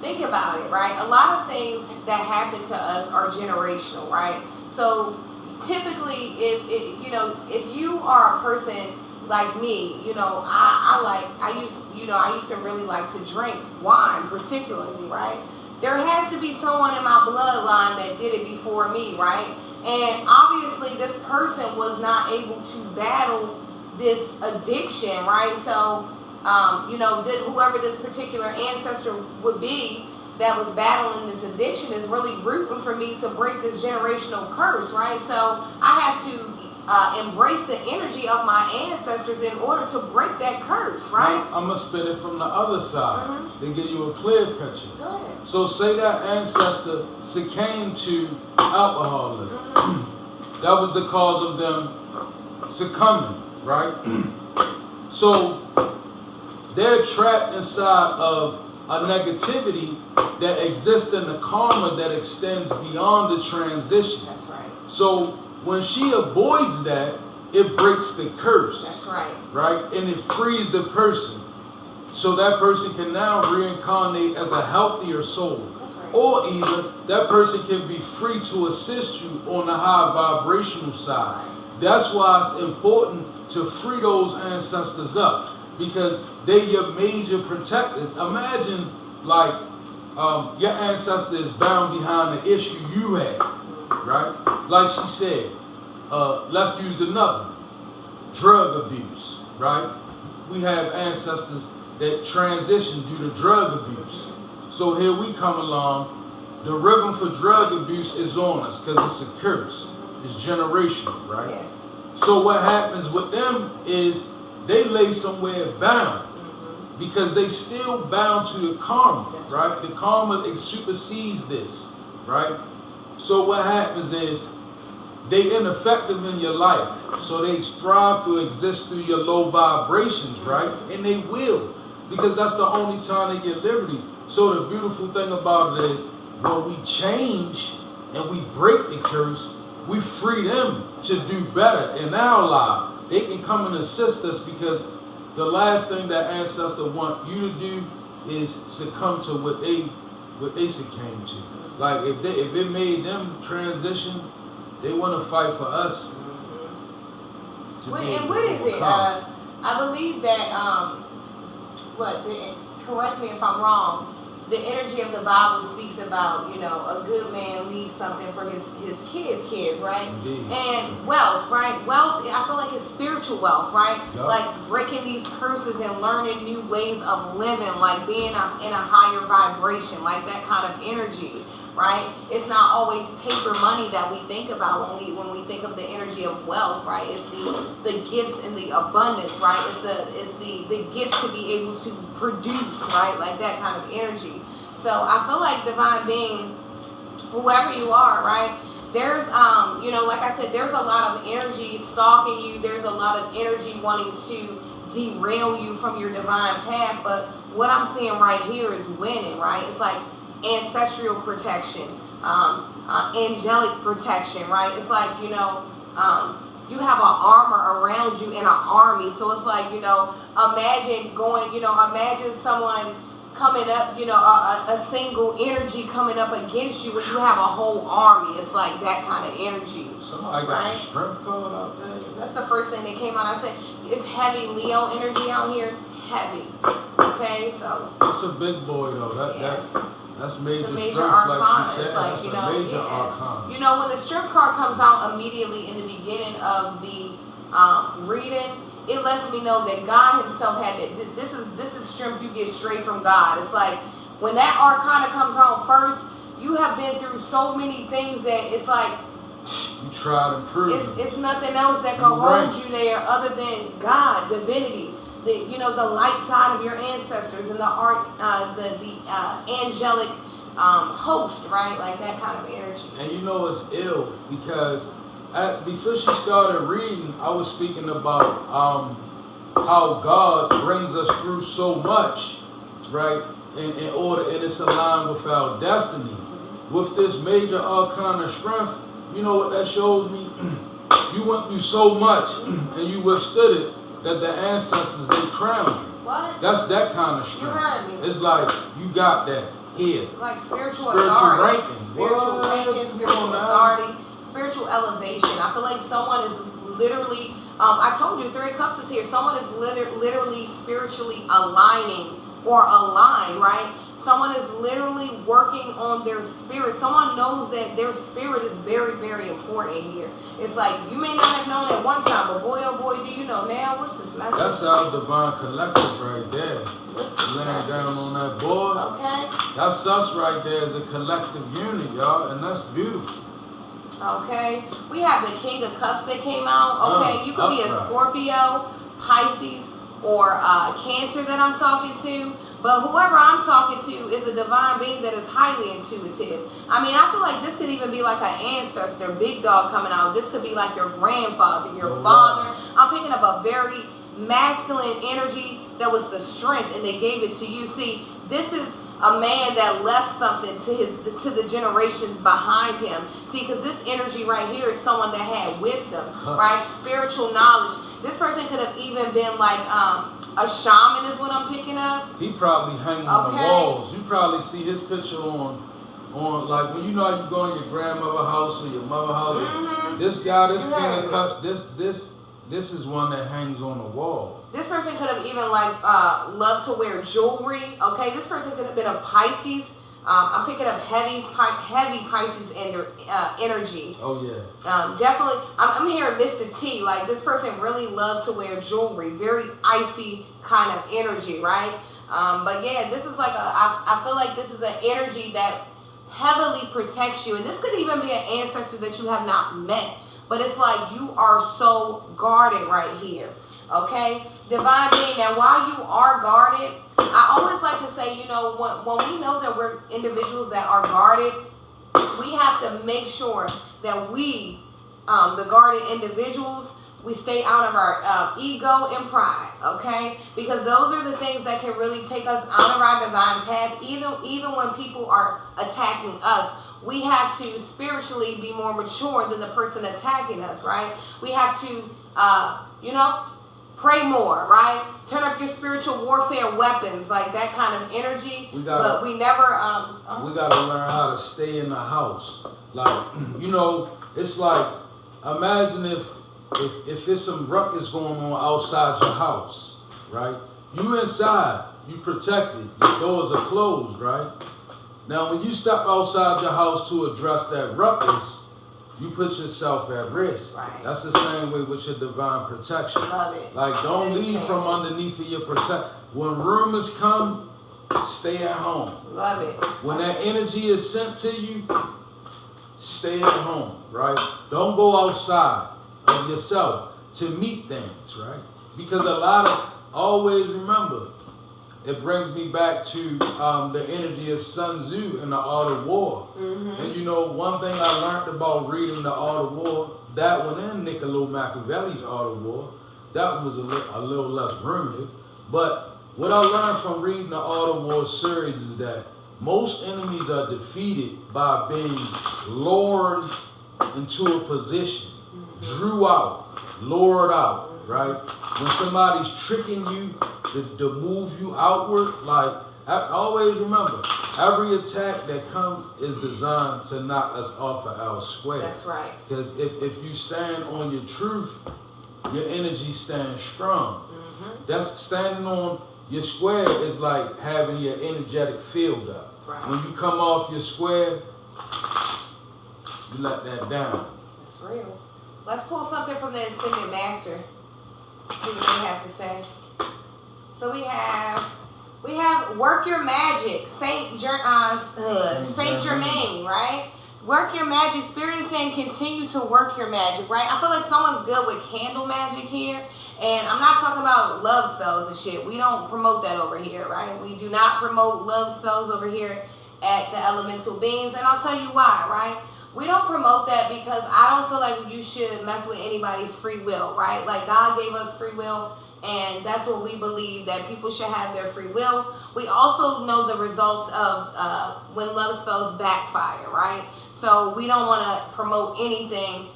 think about it, right? A lot of things that happen to us are generational, right? So typically, if you are a person like me, I used to really like to drink wine, particularly, right? There has to be someone in my bloodline that did it before me, right? And obviously, this person was not able to battle this addiction, right? So, whoever this particular ancestor would be that was battling this addiction is really rooting for me to break this generational curse, right? So I have to embrace the energy of my ancestors in order to break that curse, right? Now, I'm going to spin it from the other side to give you a clear picture. Go ahead. So say that ancestor succumbed to alcoholism. That was the cause of them succumbing, right? So they're trapped inside of a negativity that exists in the karma that extends beyond the transition. That's right. So when she avoids that, it breaks the curse. That's right. Right? And it frees the person. So that person can now reincarnate as a healthier soul. That's right. Or either that person can be free to assist you on the high vibrational side. Right. That's why it's important to free those ancestors up, because they're your major protectors. Imagine like your ancestor is bound behind the issue you had, right? Like she said, let's use another one, drug abuse, right? We have ancestors that transition due to drug abuse. So here we come along, the rhythm for drug abuse is on us because it's a curse. It's generational, right? Yeah. So what happens with them is they lay somewhere bound because they still bound to the karma, right? The karma, it supersedes this, right? So what happens is they ineffective in your life. So they strive to exist through your low vibrations, right? And they will, because that's the only time they get liberty. So the beautiful thing about it is when we change and we break the curse, we free them to do better in our lives. They can come and assist us, because the last thing that ancestor want you to do is succumb to what they succumbed to. Like if it made them transition, they want to fight for us. And what is it? I believe that correct me if I'm wrong, the energy of the Bible speaks about, a good man leaves something for his kids, right? Indeed. And wealth, right? Wealth, I feel like it's spiritual wealth, right? Yep. Like breaking these curses and learning new ways of living, like being in a higher vibration, like that kind of energy, right? It's not always paper money that we think about when we think of the energy of wealth, right? It's the gifts and the abundance, right? It's the gift to be able to produce, right? Like that kind of energy. So I feel like divine being, whoever you are, right? There's like I said, there's a lot of energy stalking you. There's a lot of energy wanting to derail you from your divine path. But what I'm seeing right here is winning, right? It's like ancestral protection, angelic protection, right? It's like, you have an armor around you in an army. So it's like, imagine someone coming up, a single energy coming up against you when you have a whole army. It's like that kind of energy. Somebody got a strength card out there. That's the first thing that came out. I said, it's heavy Leo energy out here. Heavy. Okay, so. It's a big boy though. That's major strength, arcana. Like she said. It's like, that's a major arcana. When the strength card comes out immediately in the beginning of the reading, it lets me know that God himself had it. This is strength you get straight from God. It's like when that arcana comes out first, you have been through so many things that it's like you tried and proved. It's nothing else that can hold you there other than God, divinity. The light side of your ancestors and the angelic host, right? Like that kind of energy. And it's ill because before she started reading, I was speaking about how God brings us through so much, right? In order, and it's aligned with our destiny. With this major arcana strength, you know what that shows me? You went through so much and you withstood it, that the ancestors, they crowned you. What? That's that kind of strength. You heard me. It's like, you got that here. Like spiritual authority. ranking. Spiritual ranking, spiritual authority, spiritual elevation. I feel like someone is literally, I told you, 3 Cups is here. Someone is literally spiritually aligning or aligned, right? Someone is literally working on their spirit. Someone knows that their spirit is very, very important here. It's like, you may not have known at one time, but boy, oh boy, do you know now? What's this message? That's our divine collective right there. What's this laying message? Down on that board. Okay. That's us right there as a collective unit, y'all, and that's beautiful. Okay, we have the King of Cups that came out. Okay, you could be a Scorpio, Pisces, or Cancer that I'm talking to. But whoever I'm talking to is a divine being that is highly intuitive. I mean, I feel like this could even be like an ancestor, big dog coming out. This could be like your grandfather, your father. I'm picking up a very masculine energy that was the strength, and they gave it to you. See, this is a man that left something to the generations behind him. See, because this energy right here is someone that had wisdom, right? Spiritual knowledge. This person could have even been like a shaman is what I'm picking up. He probably hanging on the walls. You probably see his picture on like when you know how you go in your grandmother's house or your mother's house. This guy, this King of Cups, this is one that hangs on the wall. This person could have even like loved to wear jewelry. Okay, this person could have been a Pisces. I'm picking up heavy Pisces energy. Oh yeah. Definitely. I'm hearing Mr. T. Like this person really loved to wear jewelry. Very icy kind of energy, right? But yeah, this is like I feel like this is an energy that heavily protects you, and this could even be an ancestor that you have not met. But it's like you are so guarded right here. Okay, divine being. Now, while you are guarded, I always like to say, you know, when we know that we're individuals that are guarded, we have to make sure that we, the guarded individuals, we stay out of our ego and pride, okay? Because those are the things that can really take us out of our divine path, even when people are attacking us. We have to spiritually be more mature than the person attacking us, right? We have to, you know, pray more, right? Turn up your spiritual warfare weapons, like that kind of energy. But we never. We gotta learn how to stay in the house. Like, you know, it's like imagine if it's some ruckus going on outside your house, right? You inside, you protected, your doors are closed, right? Now, when you step outside your house to address that ruckus, you put yourself at risk. Right. That's the same way with your divine protection. Love it. Like, don't leave from underneath of your protection. When rumors come, stay at home. Love it. When that energy is sent to you, stay at home, right? Don't go outside of yourself to meet things, right? Because always remember, it brings me back to the energy of Sun Tzu in the Art of War. And you know, one thing I learned about reading the Art of War, that one and Niccolo Machiavelli's Art of War, that one was a little less ruminative. But what I learned from reading the Art of War series is that most enemies are defeated by being lured into a position, drew out, lured out, right? When somebody's tricking you to move you outward, like, I always remember, every attack that comes is designed to knock us off of our square. That's right. Because if you stand on your truth, your energy stands strong. That's standing on your square is like having your energetic field up. Right. When you come off your square, you let that down. That's real. Let's pull something from the Ascended Master. See what they have to say. So we have work your magic, Saint Germain, right? Work your magic. Spirit is saying continue to work your magic, right? I feel like someone's good with candle magic here. And I'm not talking about love spells and shit. We don't promote that over here, right? We do not promote love spells over here at the Elemental Beings. And I'll tell you why, right? We don't promote that because I don't feel like you should mess with anybody's free will, right? Like God gave us free will, and that's what we believe, that people should have their free will. We also know the results of when love spells backfire, right? So we don't want to promote anything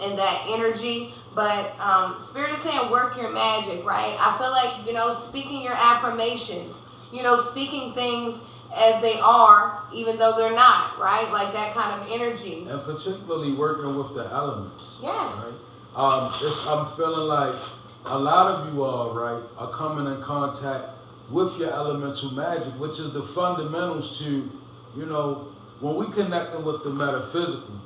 in that energy. But Spirit is saying work your magic, right? I feel like, you know, speaking your affirmations, you know, speaking things as they are, even though they're not, right? Like that kind of energy. And particularly working with the elements. Yes. Right? I'm feeling like a lot of you all, right, are coming in contact with your elemental magic, which is the fundamentals to, you know, when we connecting with the metaphysical,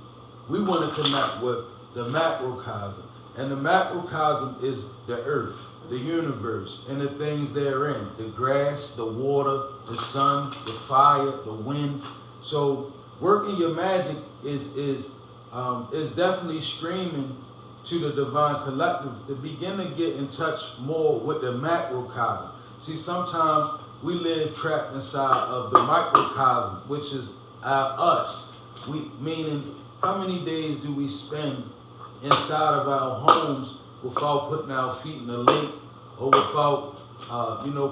we want to connect with the macrocosm. And the macrocosm is the earth, the universe, and the things therein. The grass, the water, the sun, the fire, the wind. So working your magic is is definitely screaming to the divine collective to begin to get in touch more with the macrocosm. See, sometimes we live trapped inside of the microcosm, which is us. Meaning, how many days do we spend inside of our homes without putting our feet in the lake, or without,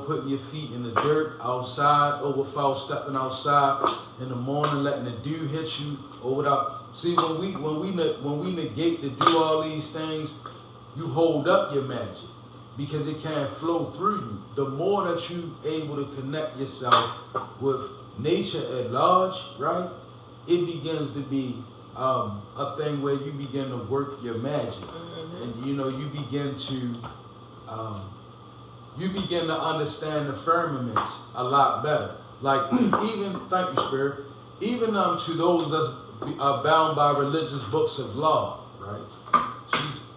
putting your feet in the dirt outside, or without stepping outside in the morning, letting the dew hit you, or without. See, when we negate to do all these things, you hold up your magic because it can't flow through you. The more that you able to connect yourself with nature at large, right? It begins to be a thing where you begin to work your magic, and you begin to understand the firmaments a lot better. Like even, thank you, Spirit, even to those that's bound by religious books of law, right?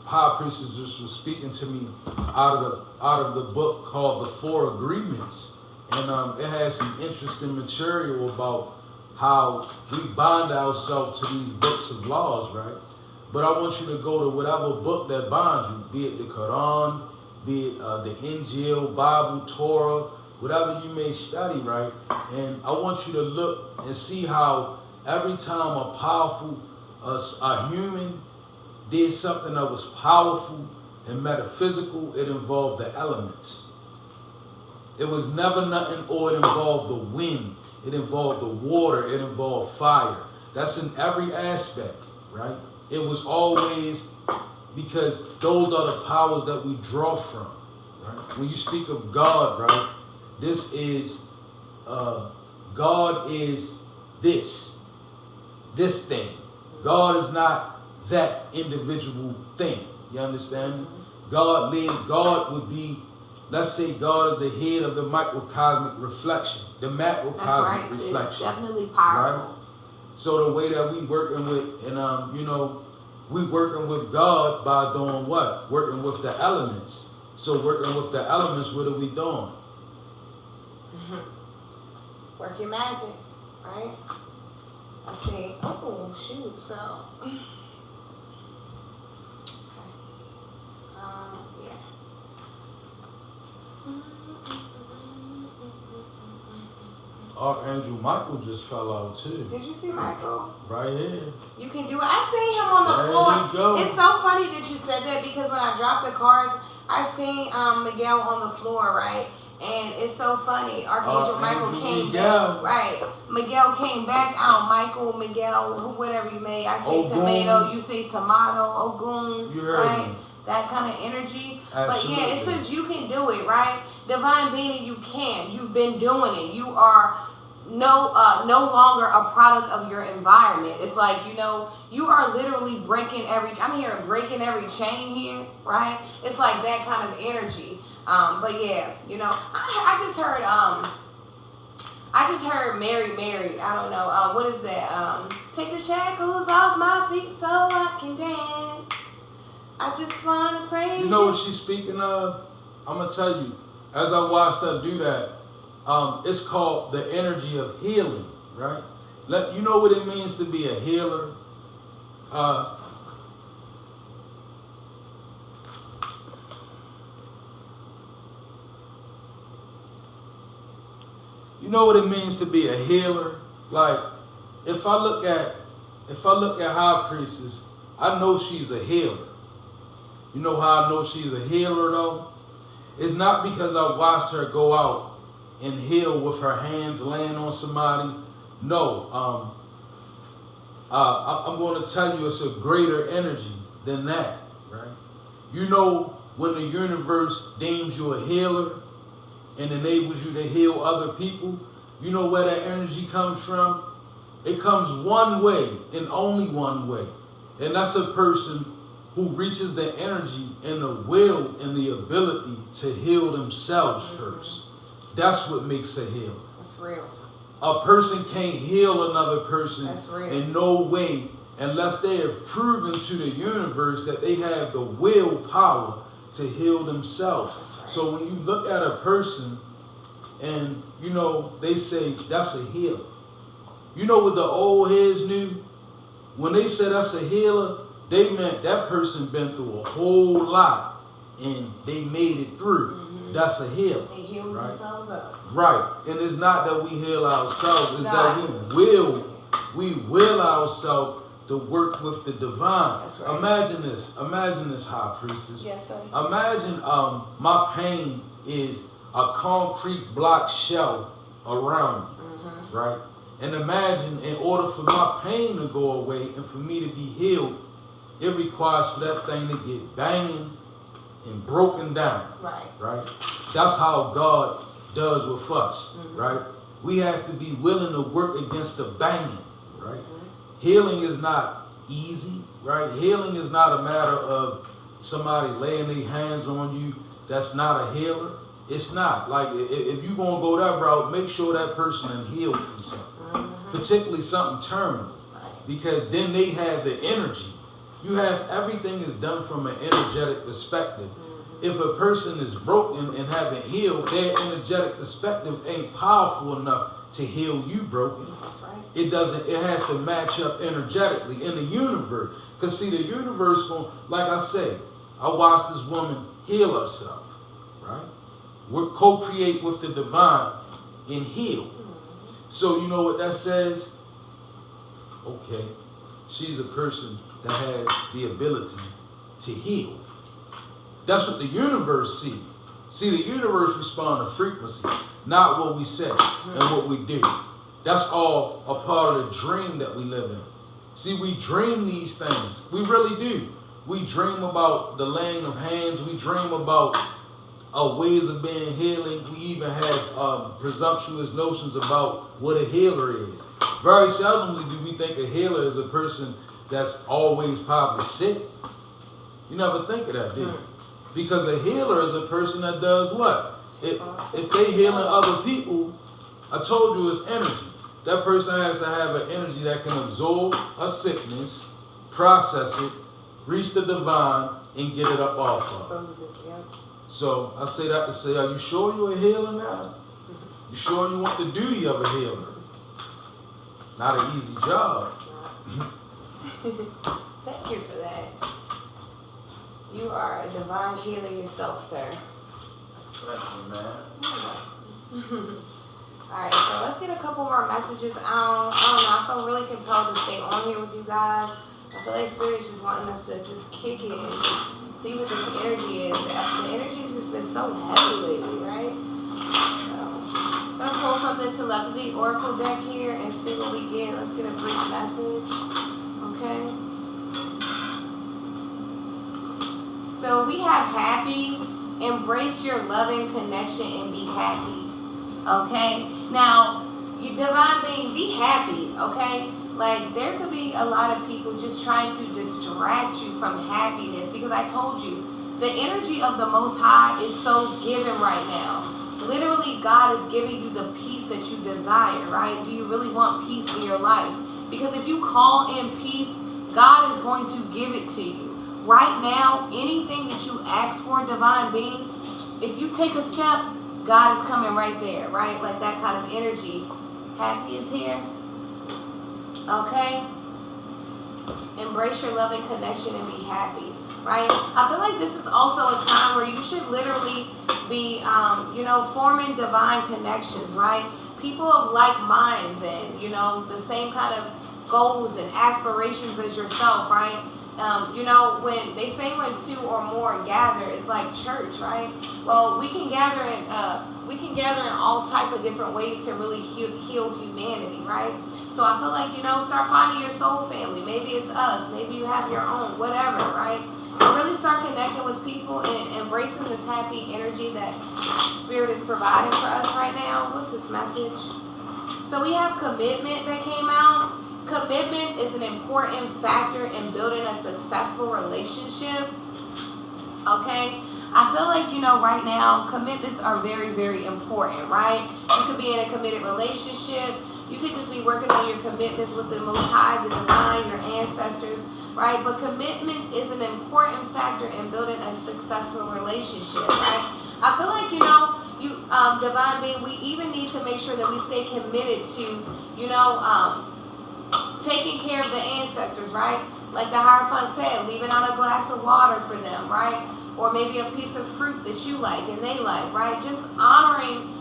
High Priestess just was speaking to me out of the book called The Four Agreements, and it has some interesting material about how we bind ourselves to these books of laws, right? But I want you to go to whatever book that binds you, be it the Quran, be it the Injil, Bible, Torah, whatever you may study, right? And I want you to look and see how every time a powerful, a human did something that was powerful and metaphysical, it involved the elements. It was never nothing, or it involved the wind, it involved the water, it involved fire. That's in every aspect, right? It was always, because those are the powers that we draw from, right? When you speak of God, right, this is, God is this thing. God is not that individual thing. You understand? God would be, let's say God is the head of the microcosmic reflection, the macrocosmic reflection. It's definitely powerful. Right? So the way that we working with, and we working with God by doing what? Working with the elements. So working with the elements, what are we doing? Work your magic, right? I say, oh shoot, so okay. Yeah. Archangel Michael just fell out too. Did you see Michael? Right here. You can do it. I seen him on the floor. You go. It's so funny that you said that, because when I dropped the cards, I seen Miguel on the floor, right? And it's so funny. Archangel Michael came back. Right. Miguel came back out. Michael, Miguel, whatever you may. I say Ogun. Tomato, you say tomato, Ogun. You heard right? me. That kind of energy. Absolutely. But yeah, it says you can do it, right? Divine Being, you can. You've been doing it. You are no longer a product of your environment. It's like, you are literally breaking I'm hearing breaking every chain here, right? It's like that kind of energy. But yeah, I just heard Mary. I don't know. What is that? Take the shackles off my feet so I can dance. I just want to praise you. You know what she's speaking of? I'm going to tell you, as I watched her do that, it's called the energy of healing, right? You know what it means to be a healer? You know what it means to be a healer? Like, if I look at High Priestess, I know she's a healer. You know how I know she's a healer though? It's not because I watched her go out and heal with her hands laying on somebody. No, I'm going to tell you it's a greater energy than that, right? You know, when the universe deems you a healer and enables you to heal other people, you know where that energy comes from? It comes one way and only one way. And that's a person who reaches the energy and the will and the ability to heal themselves first. That's what makes a healer. That's real. A person can't heal another person in no way unless they have proven to the universe that they have the willpower to heal themselves. Right. So when you look at a person and, they say that's a healer. You know what the old heads knew? when they said that's a healer, they meant that person been through a whole lot and they made it through. That's a healer. They heal themselves up. Right. And it's not that we heal ourselves, it's that we will ourselves to work with the divine. That's right. Imagine this, high priestess. Yes, sir. Imagine my pain is a concrete block shell around me, right? And imagine, in order for my pain to go away and for me to be healed, it requires for that thing to get banging and broken down. Right? That's how God does with us, right? We have to be willing to work against the banging, right? Healing is not easy, right? Healing is not a matter of somebody laying their hands on you. That's not a healer. It's not. Like, if you're going to go that route, make sure that person is healed from something, particularly something terminal, because then they have the energy. You have, everything is done from an energetic perspective. If a person is broken and haven't healed, their energetic perspective ain't powerful enough to heal you broken. That's right. It has to match up energetically in the universe. Because see, the universe, like I say, I watched this woman heal herself, right? We co-create with the divine and heal. So you know what that says? Okay, she's a person that has the ability to heal. That's what the universe sees. See, the universe responds to frequency, not what we say and what we do. That's all a part of the dream that we live in. See, we dream these things. We really do. We dream about the laying of hands. We dream about ways of being healing. We even have presumptuous notions about what a healer is. Very seldomly do we think a healer is a person that's always probably sick. You never think of that, do you? Because a healer is a person that does what? If they healing other people, I told you it's energy. That person has to have an energy that can absorb a sickness, process it, reach the divine, and get it up off of. So I say that to say, are you sure you're a healer now? You sure you want the duty of a healer? Not an easy job. Thank you for that. You are a divine healer yourself, sir. Thank you, man. Alright, so let's get a couple more messages. I don't know. I feel really compelled to stay on here with you guys. I feel like Spirit is just wanting us to just kick it and just see what this energy is. The energy's just been so heavy lately, right? So, I'm going to pull from the Telepathy Oracle deck here and see what we get. Let's get a brief message. Okay? So we have happy. Embrace your loving connection and be happy. Okay? Now, you divine being, be happy. Okay? Like, there could be a lot of people just trying to distract you from happiness, because I told you, the energy of the Most High is so given right now. Literally, God is giving you the peace that you desire, right? Do you really want peace in your life? Because if you call in peace, God is going to give it to you. Right now, anything that you ask for, divine being, if you take a step, God is coming right there, right? Like that kind of energy. Happy is here. Okay? Embrace your loving connection and be happy, right? I feel like this is also a time where you should literally be, forming divine connections, right? People of like minds and, the same kind of goals and aspirations as yourself, right? When they say when two or more gather, it's like church, right? Well, we can gather in all type of different ways to really heal humanity, right? So I feel like, start finding your soul family. Maybe it's us. Maybe you have your own, whatever, right? And really start connecting with people and embracing this happy energy that Spirit is providing for us right now. What's this message? So we have commitment that came out. Commitment is an important factor in building a successful relationship. Okay? I feel like, right now, commitments are very, very important, right? You could be in a committed relationship. You could just be working on your commitments with the Most High, the Divine, your ancestors, right? But commitment is an important factor in building a successful relationship, right? I feel like, divine being, we even need to make sure that we stay committed to, taking care of the ancestors, right? Like the Hierophant said, leaving out a glass of water for them, right? Or maybe a piece of fruit that you like and they like, right? Just honoring,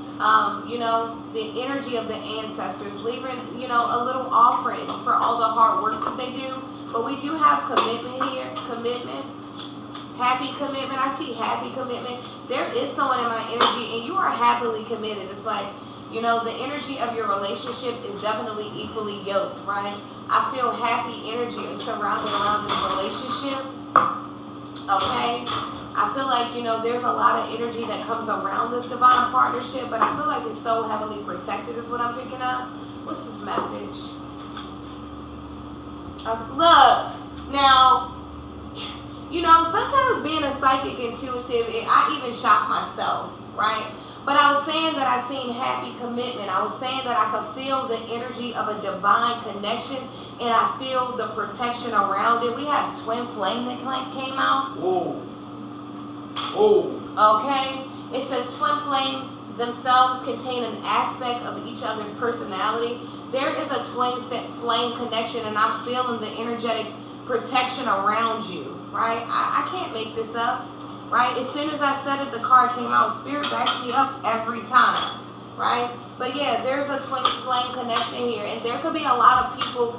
you know, the energy of the ancestors, leaving, you know, a little offering for all the hard work that they do. But we do have commitment here, commitment, happy commitment. I see happy commitment. There is someone in my energy and you are happily committed. It's like, you know, the energy of your relationship is definitely equally yoked, right? I feel happy energy surrounding around this relationship, okay? I feel like, you know, there's a lot of energy that comes around this divine partnership, but I feel like it's so heavily protected is what I'm picking up. What's this message? Look, now, you know, sometimes being a psychic intuitive, I even shock myself, right? But I was saying that I seen happy commitment. I was saying that I could feel the energy of a divine connection, and I feel the protection around it. We have twin flame that came out. Whoa. Oh. Okay. It says twin flames themselves contain an aspect of each other's personality. There is a twin flame connection, and I'm feeling the energetic protection around you, right? I can't make this up. Right? As soon as I said it, the card came out. Spirit backs me up every time. Right? But yeah, there's a twin flame connection here. And there could be a lot of people,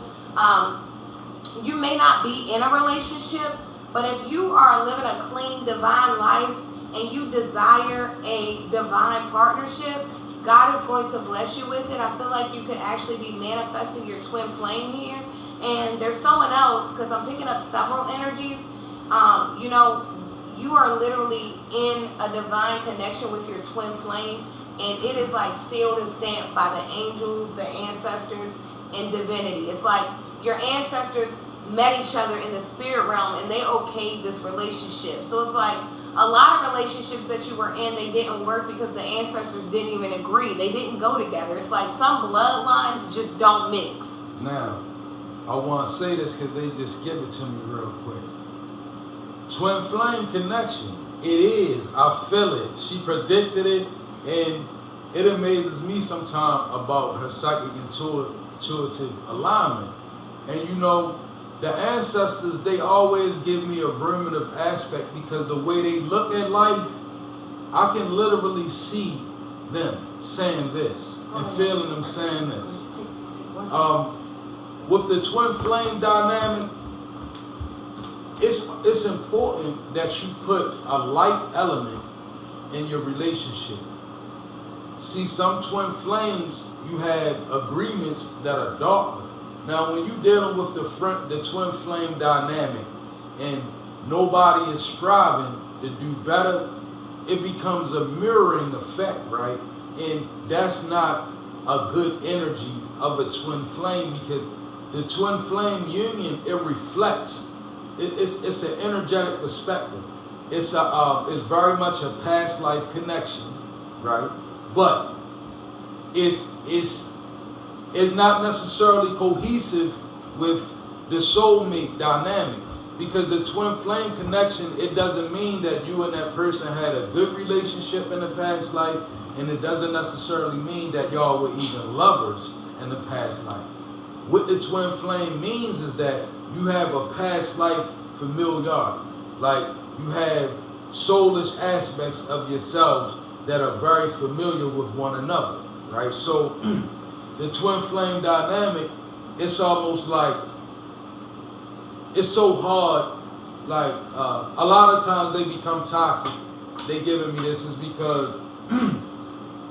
you may not be in a relationship, but if you are living a clean, divine life and you desire a divine partnership, God is going to bless you with it. I feel like you could actually be manifesting your twin flame here. And there's someone else, because I'm picking up several energies, you know, you are literally in a divine connection with your twin flame, and it is like sealed and stamped by the angels, the ancestors, and divinity. It's like your ancestors met each other in the spirit realm and they okayed this relationship. So it's like a lot of relationships that you were in, they didn't work because the ancestors didn't even agree. They didn't go together. It's like some bloodlines just don't mix. Now, I want to say this because they just give it to me real quick. Twin flame connection. It is. I feel it. She predicted it, and it amazes me sometimes about her psychic intuitive alignment. And you know, the ancestors, they always give me a ruminative aspect because the way they look at life, I can literally see them saying this and feeling them saying this. With the twin flame dynamic, it's important that you put a light element in your relationship. See, some twin flames, you have agreements that are darker. Now, when you're dealing with the twin flame dynamic and nobody is striving to do better, it becomes a mirroring effect, right? And that's not a good energy of a twin flame, because the twin flame union, it reflects. It's an energetic perspective. It's very much a past life connection, right? But it's not necessarily cohesive with the soulmate dynamic, because the twin flame connection, it doesn't mean that you and that person had a good relationship in the past life, and it doesn't necessarily mean that y'all were even lovers in the past life. What the twin flame means is that you have a past life familiarity. Like, you have soulish aspects of yourselves that are very familiar with one another, right? So the twin flame dynamic, it's almost like, it's so hard. Like, a lot of times they become toxic. They giving me this is because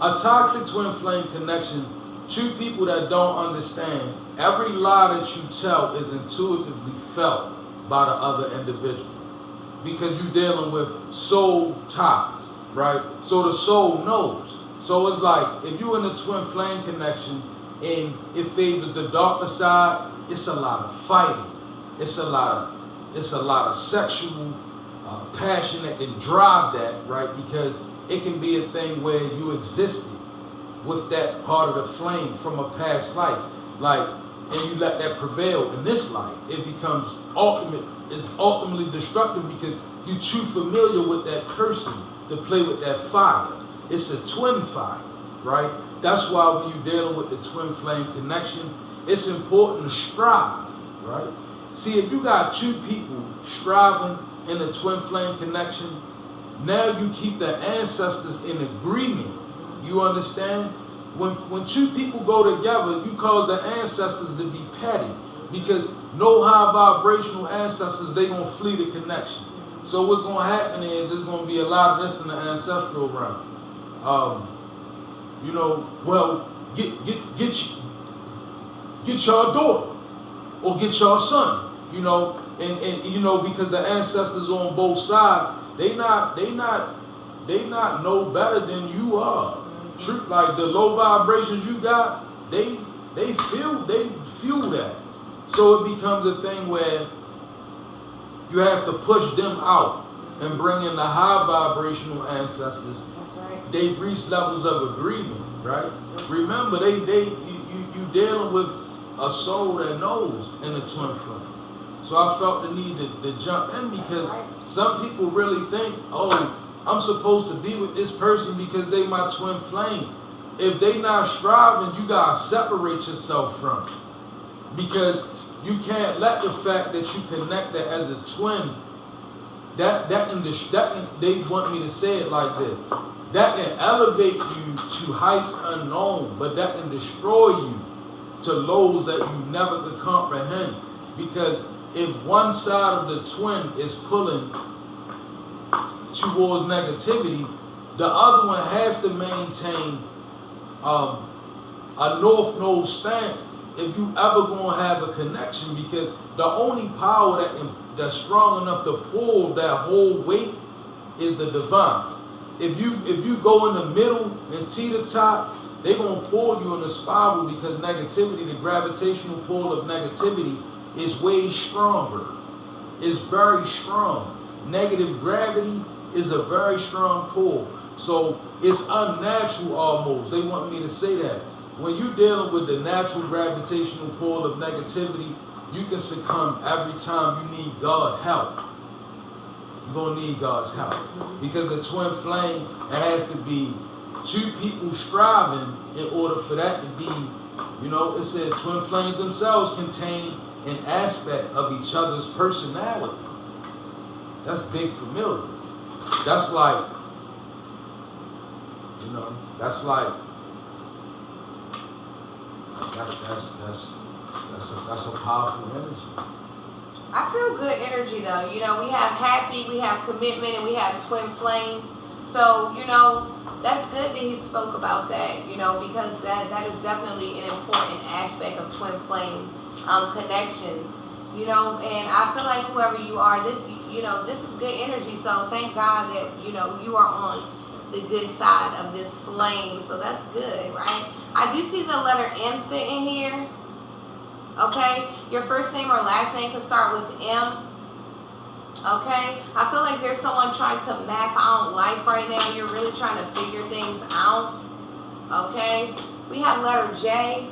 a toxic twin flame connection, two people that don't understand, every lie that you tell is intuitively felt by the other individual, because you're dealing with soul ties, right? So the soul knows. So it's like, if you're in a twin flame connection and it favors the darker side, it's a lot of fighting. It's a lot of sexual passion that can drive that, right? Because it can be a thing where you existed with that part of the flame from a past life, like, and you let that prevail in this life. It becomes ultimately destructive because you're too familiar with that person to play with that fire. It's a twin fire, right? That's why when you're dealing with the twin flame connection, it's important to strive, right? See, if you got two people striving in a twin flame connection, now you keep the ancestors in agreement. You understand? When two people go together, you cause the ancestors to be petty, because no high vibrational ancestors, they gonna flee the connection. So what's gonna happen is there's gonna be a lot of this in the ancestral realm. You know, well, get your daughter or get your son. You know, and you know, because the ancestors on both sides, they not no better than you are. True, like the low vibrations you got, they feel that. So it becomes a thing where you have to push them out and bring in the high vibrational ancestors. That's right. They've reached levels of agreement, right? Remember, you dealing with a soul that knows in the twin flame. So I felt the need to jump in, because some people really think, oh, I'm supposed to be with this person because they my twin flame. If they not striving, you gotta separate yourself from it. Because you can't let the fact that you connected as a twin, they want me to say it like this, that can elevate you to heights unknown, but that can destroy you to lows that you never could comprehend. Because if one side of the twin is pulling towards negativity, the other one has to maintain a north node stance if you ever gonna have a connection, because the only power that's strong enough to pull that whole weight is the divine. If you go in the middle and teeter top, they're gonna pull you in a spiral, because negativity, the gravitational pull of negativity, is way stronger. It's very strong. Negative gravity is a very strong pull. So it's unnatural almost. They want me to say that. When you're dealing with the natural gravitational pull of negativity, you can succumb every time you need God's help. You're going to need God's help. Because a twin flame, it has to be two people striving in order for that to be, you know, it says twin flames themselves contain an aspect of each other's personality. That's big familiar. That's like, you know, that's like, that's a powerful energy. I feel good energy though. You know, we have happy, we have commitment, and we have twin flame. So, you know, that's good that he spoke about that, you know, because that is definitely an important aspect of twin flame connections. You know, and I feel like whoever you are, this is good energy. So thank God that, you know, you are on the good side of this flame. So that's good, right? I do see the letter M sitting here. Okay, your first name or last name can start with M. Okay, I feel like there's someone trying to map out life right now. You're really trying to figure things out. Okay, we have letter J.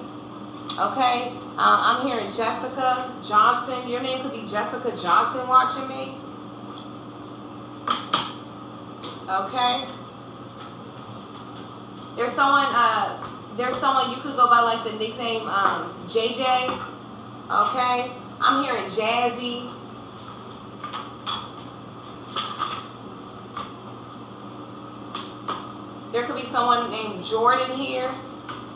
Okay, I'm hearing Jessica Johnson. Your name could be Jessica Johnson watching me. Okay, there's someone you could go by like the nickname JJ. Okay, I'm hearing Jazzy. There could be someone named Jordan here.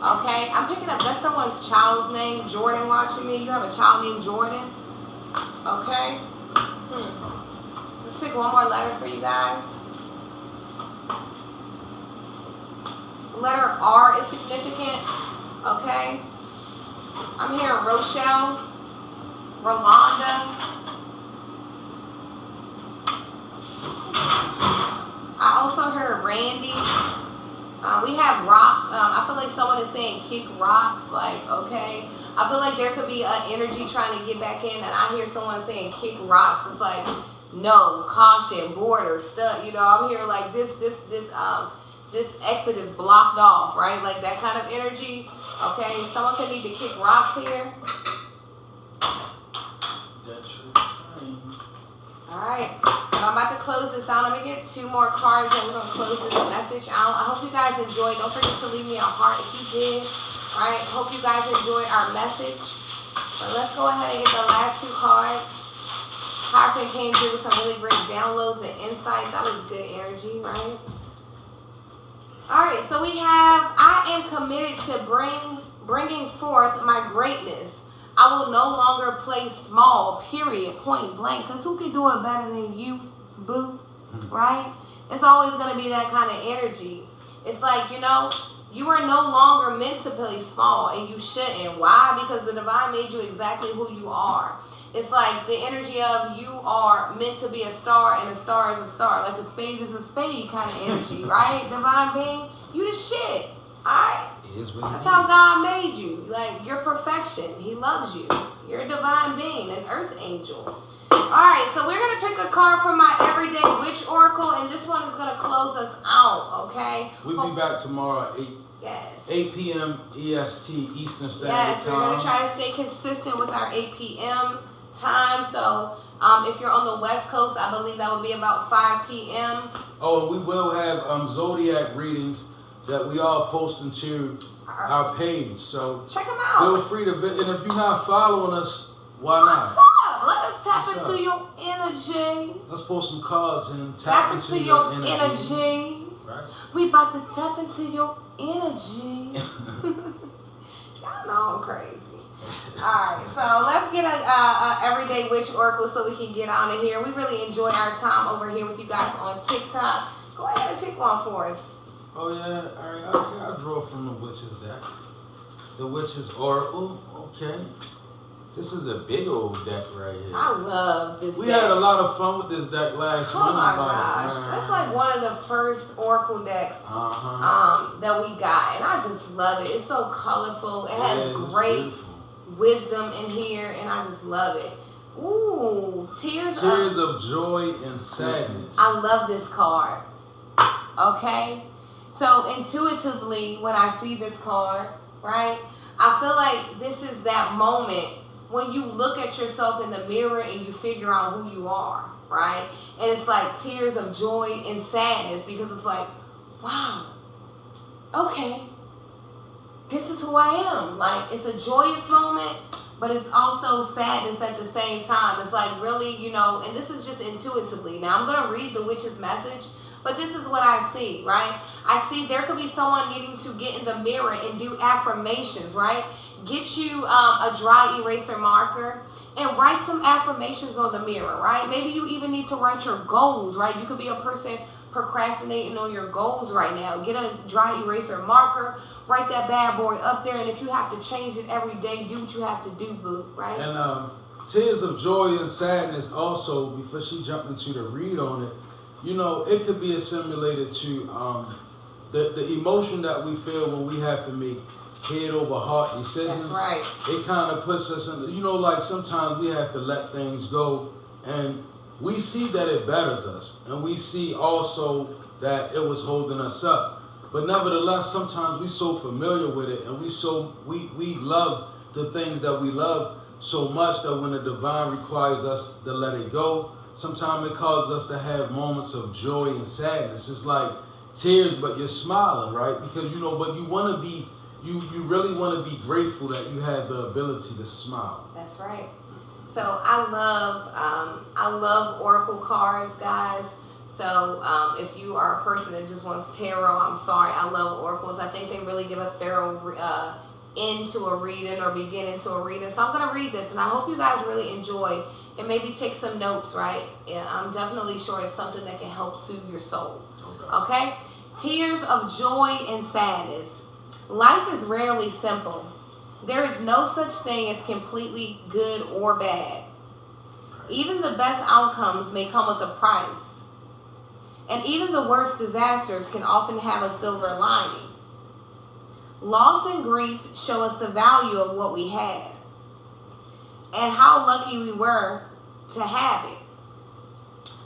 Okay, I'm picking up, that's someone's child's name, Jordan watching me. You have a child named Jordan. Okay. Let's pick one more letter for you guys. Letter R is significant. Okay. I'm hearing Rochelle, Rolanda. I also heard Randy. We have rocks. I feel like someone is saying kick rocks. Like, okay. I feel like there could be an energy trying to get back in, and I hear someone saying kick rocks. It's like, no, caution, border, stuff. You know, I'm hearing like this exit is blocked off, right? Like that kind of energy. Okay, someone could need to kick rocks here. Alright, so I'm about to close this out. Let me get two more cards and we're going to close this message out. I hope you guys enjoyed. Don't forget to leave me a heart if you did. Right? Hope you guys enjoyed our message. So let's go ahead and get the last two cards. Hierophant came through with some really great downloads and insights. That was good energy, right? Alright, so we have, I am committed to bringing forth my greatness. I will no longer play small, period, point blank. Because who can do it better than you, boo? Right? It's always going to be that kind of energy. It's like, you know, you are no longer meant to play small, and you shouldn't. Why? Because the divine made you exactly who you are. It's like the energy of you are meant to be a star, and a star is a star. Like a spade is a spade kind of energy, right? Divine being, you the shit. Alright? That's how God made you. Like, you're perfection. He loves you. You're a divine being, an earth angel. Alright, so we're going to pick a card from my Everyday Witch Oracle, and this one is going to close us out, okay? We'll be back tomorrow at 8 p.m. EST, Eastern Standard Time. Yes, we're going to try to stay consistent with our 8 p.m. time. So, if you're on the West Coast, I believe that would be about 5 p.m. Oh, we will have zodiac readings that we all post into our page. So check them out. Feel free to, and if you're not following us, why not? What's up? Let us tap into your energy. Let's post some cards and tap into your energy. Right? We about to tap into your energy. Y'all know I'm crazy. Alright, so let's get a Everyday Witch Oracle so we can get out of here. We really enjoy our time over here with you guys on TikTok. Go ahead and pick one for us. Oh yeah, alright, okay, I'll draw from the Witch's deck. The Witch's Oracle, okay. This is a big old deck right here. I love this We deck. had a lot of fun with this deck last month. Oh my gosh. That's like one of the first Oracle decks that we got. And I just love it. It's so colorful. It has great wisdom in here. And I just love it. Ooh, Tears of Joy and Sadness. I love this card. Okay? So intuitively, when I see this card, right, I feel like this is that moment when you look at yourself in the mirror and you figure out who you are, right? And it's like tears of joy and sadness, because it's like, wow, okay, this is who I am. Like, it's a joyous moment, but it's also sadness at the same time. It's like, really, you know, and this is just intuitively. Now, I'm going to read the witch's message, but this is what I see, right? I see there could be someone needing to get in the mirror and do affirmations, right? Get you a dry eraser marker and write some affirmations on the mirror, right? Maybe you even need to write your goals, right? You could be a person procrastinating on your goals right now. Get a dry eraser marker, write that bad boy up there, and if you have to change it every day, do what you have to do, boo, right? And Tears of Joy and Sadness also, before she jumped into the read on it, you know, it could be assimilated to the emotion that we feel when we have to make head over heart decisions. That's right. It kind of puts us in, you know, like sometimes we have to let things go, and we see that it betters us, and we see also that it was holding us up. But nevertheless, sometimes we so familiar with it, and we love the things that we love so much that when the divine requires us to let it go, sometimes it causes us to have moments of joy and sadness. It's like tears, but you're smiling, right? Because, you know, but you want to be, you really want to be grateful that you have the ability to smile. That's right. So I love Oracle cards, guys. So if you are a person that just wants tarot, I'm sorry. I love oracles. I think they really give a thorough end to a reading or beginning to a reading. So I'm going to read this, and I hope you guys really enjoy and maybe take some notes, right? Yeah, I'm definitely sure it's something that can help soothe your soul. Okay? Tears of joy and sadness. Life is rarely simple. There is no such thing as completely good or bad. Even the best outcomes may come with a price. And even the worst disasters can often have a silver lining. Loss and grief show us the value of what we had and how lucky we were to have it.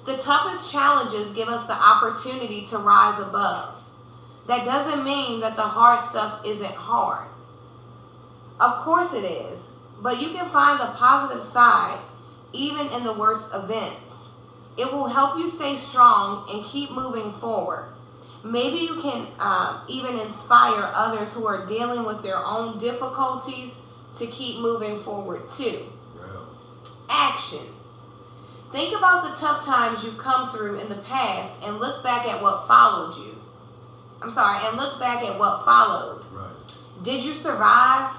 The toughest challenges give us the opportunity to rise above. That doesn't mean that the hard stuff isn't hard. Of course it is, but you can find the positive side even in the worst events. It will help you stay strong and keep moving forward. Maybe you can even inspire others who are dealing with their own difficulties to keep moving forward too. Action. Think about the tough times you've come through in the past and look back at what followed you. And look back at what followed. Right. Did you survive?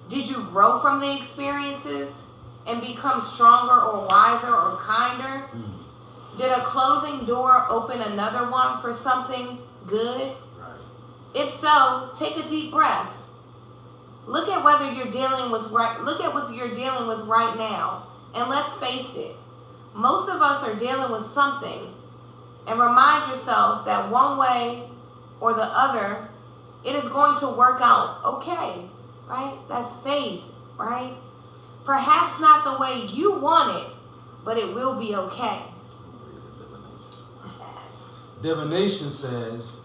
Did you grow from the experiences and become stronger or wiser or kinder? Did a closing door open another one for something good? Right. If so, take a deep breath. Look at what you're dealing with right now, and let's face it. Most of us are dealing with something, and remind yourself that one way or the other, it is going to work out okay, right? That's faith, right? Perhaps not the way you want it, but it will be okay. Divination says,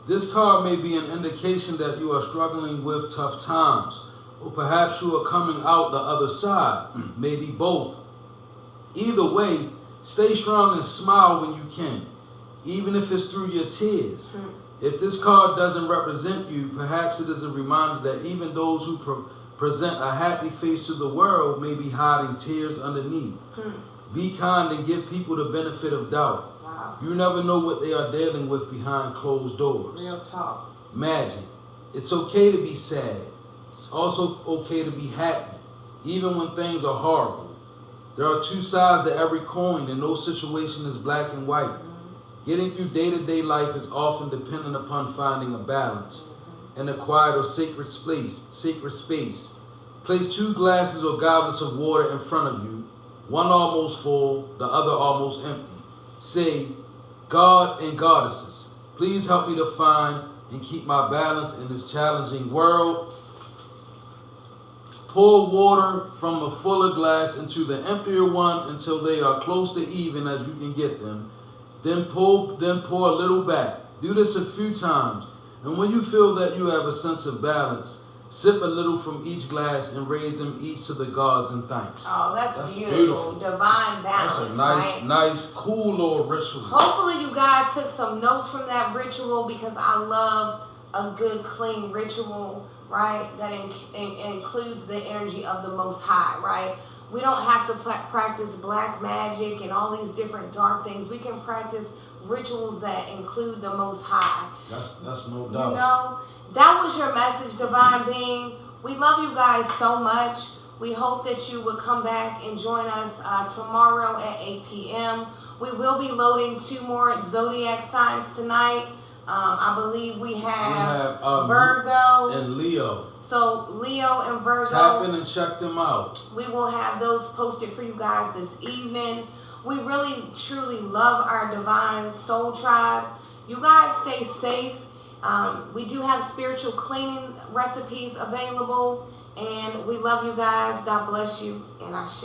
this card may be an indication that you are struggling with tough times, or perhaps you are coming out the other side, maybe both. Either way, stay strong and smile when you can, even if it's through your tears. If this card doesn't represent you, perhaps it is a reminder that even those who present a happy face to the world may be hiding tears underneath. Be kind and give people the benefit of doubt. You never know what they are dealing with behind closed doors. Real talk. Magic. It's okay to be sad. It's also okay to be happy, even when things are horrible. There are two sides to every coin, and no situation is black and white. Getting through day-to-day life is often dependent upon finding a balance in a quiet or sacred space. Place 2 glasses or goblets of water in front of you, one almost full, the other almost empty. Say, God and goddesses, please help me to find and keep my balance in this challenging world. Pour water from a fuller glass into the emptier one until they are close to even as you can get them. Then pour a little back. Do this a few times. And when you feel that you have a sense of balance, sip a little from each glass and raise them each to the gods in thanks. Oh, that's beautiful. Divine balance. That's a nice, cool little ritual. Hopefully you guys took some notes from that ritual, because I love a good, clean ritual, right? That includes the energy of the Most High, right? We don't have to practice black magic and all these different dark things. We can practice rituals that include the Most High. That's no doubt. You know, that was your message, Divine Being. We love you guys so much. We hope that you would come back and join us tomorrow at 8 p.m. We will be loading 2 more zodiac signs tonight. I believe we have Virgo and Leo. So Leo and Virgo. Tap in and check them out. We will have those posted for you guys this evening. We really, truly love our Divine Soul Tribe. You guys stay safe. We do have spiritual cleaning recipes available. And we love you guys. God bless you. And Ashe.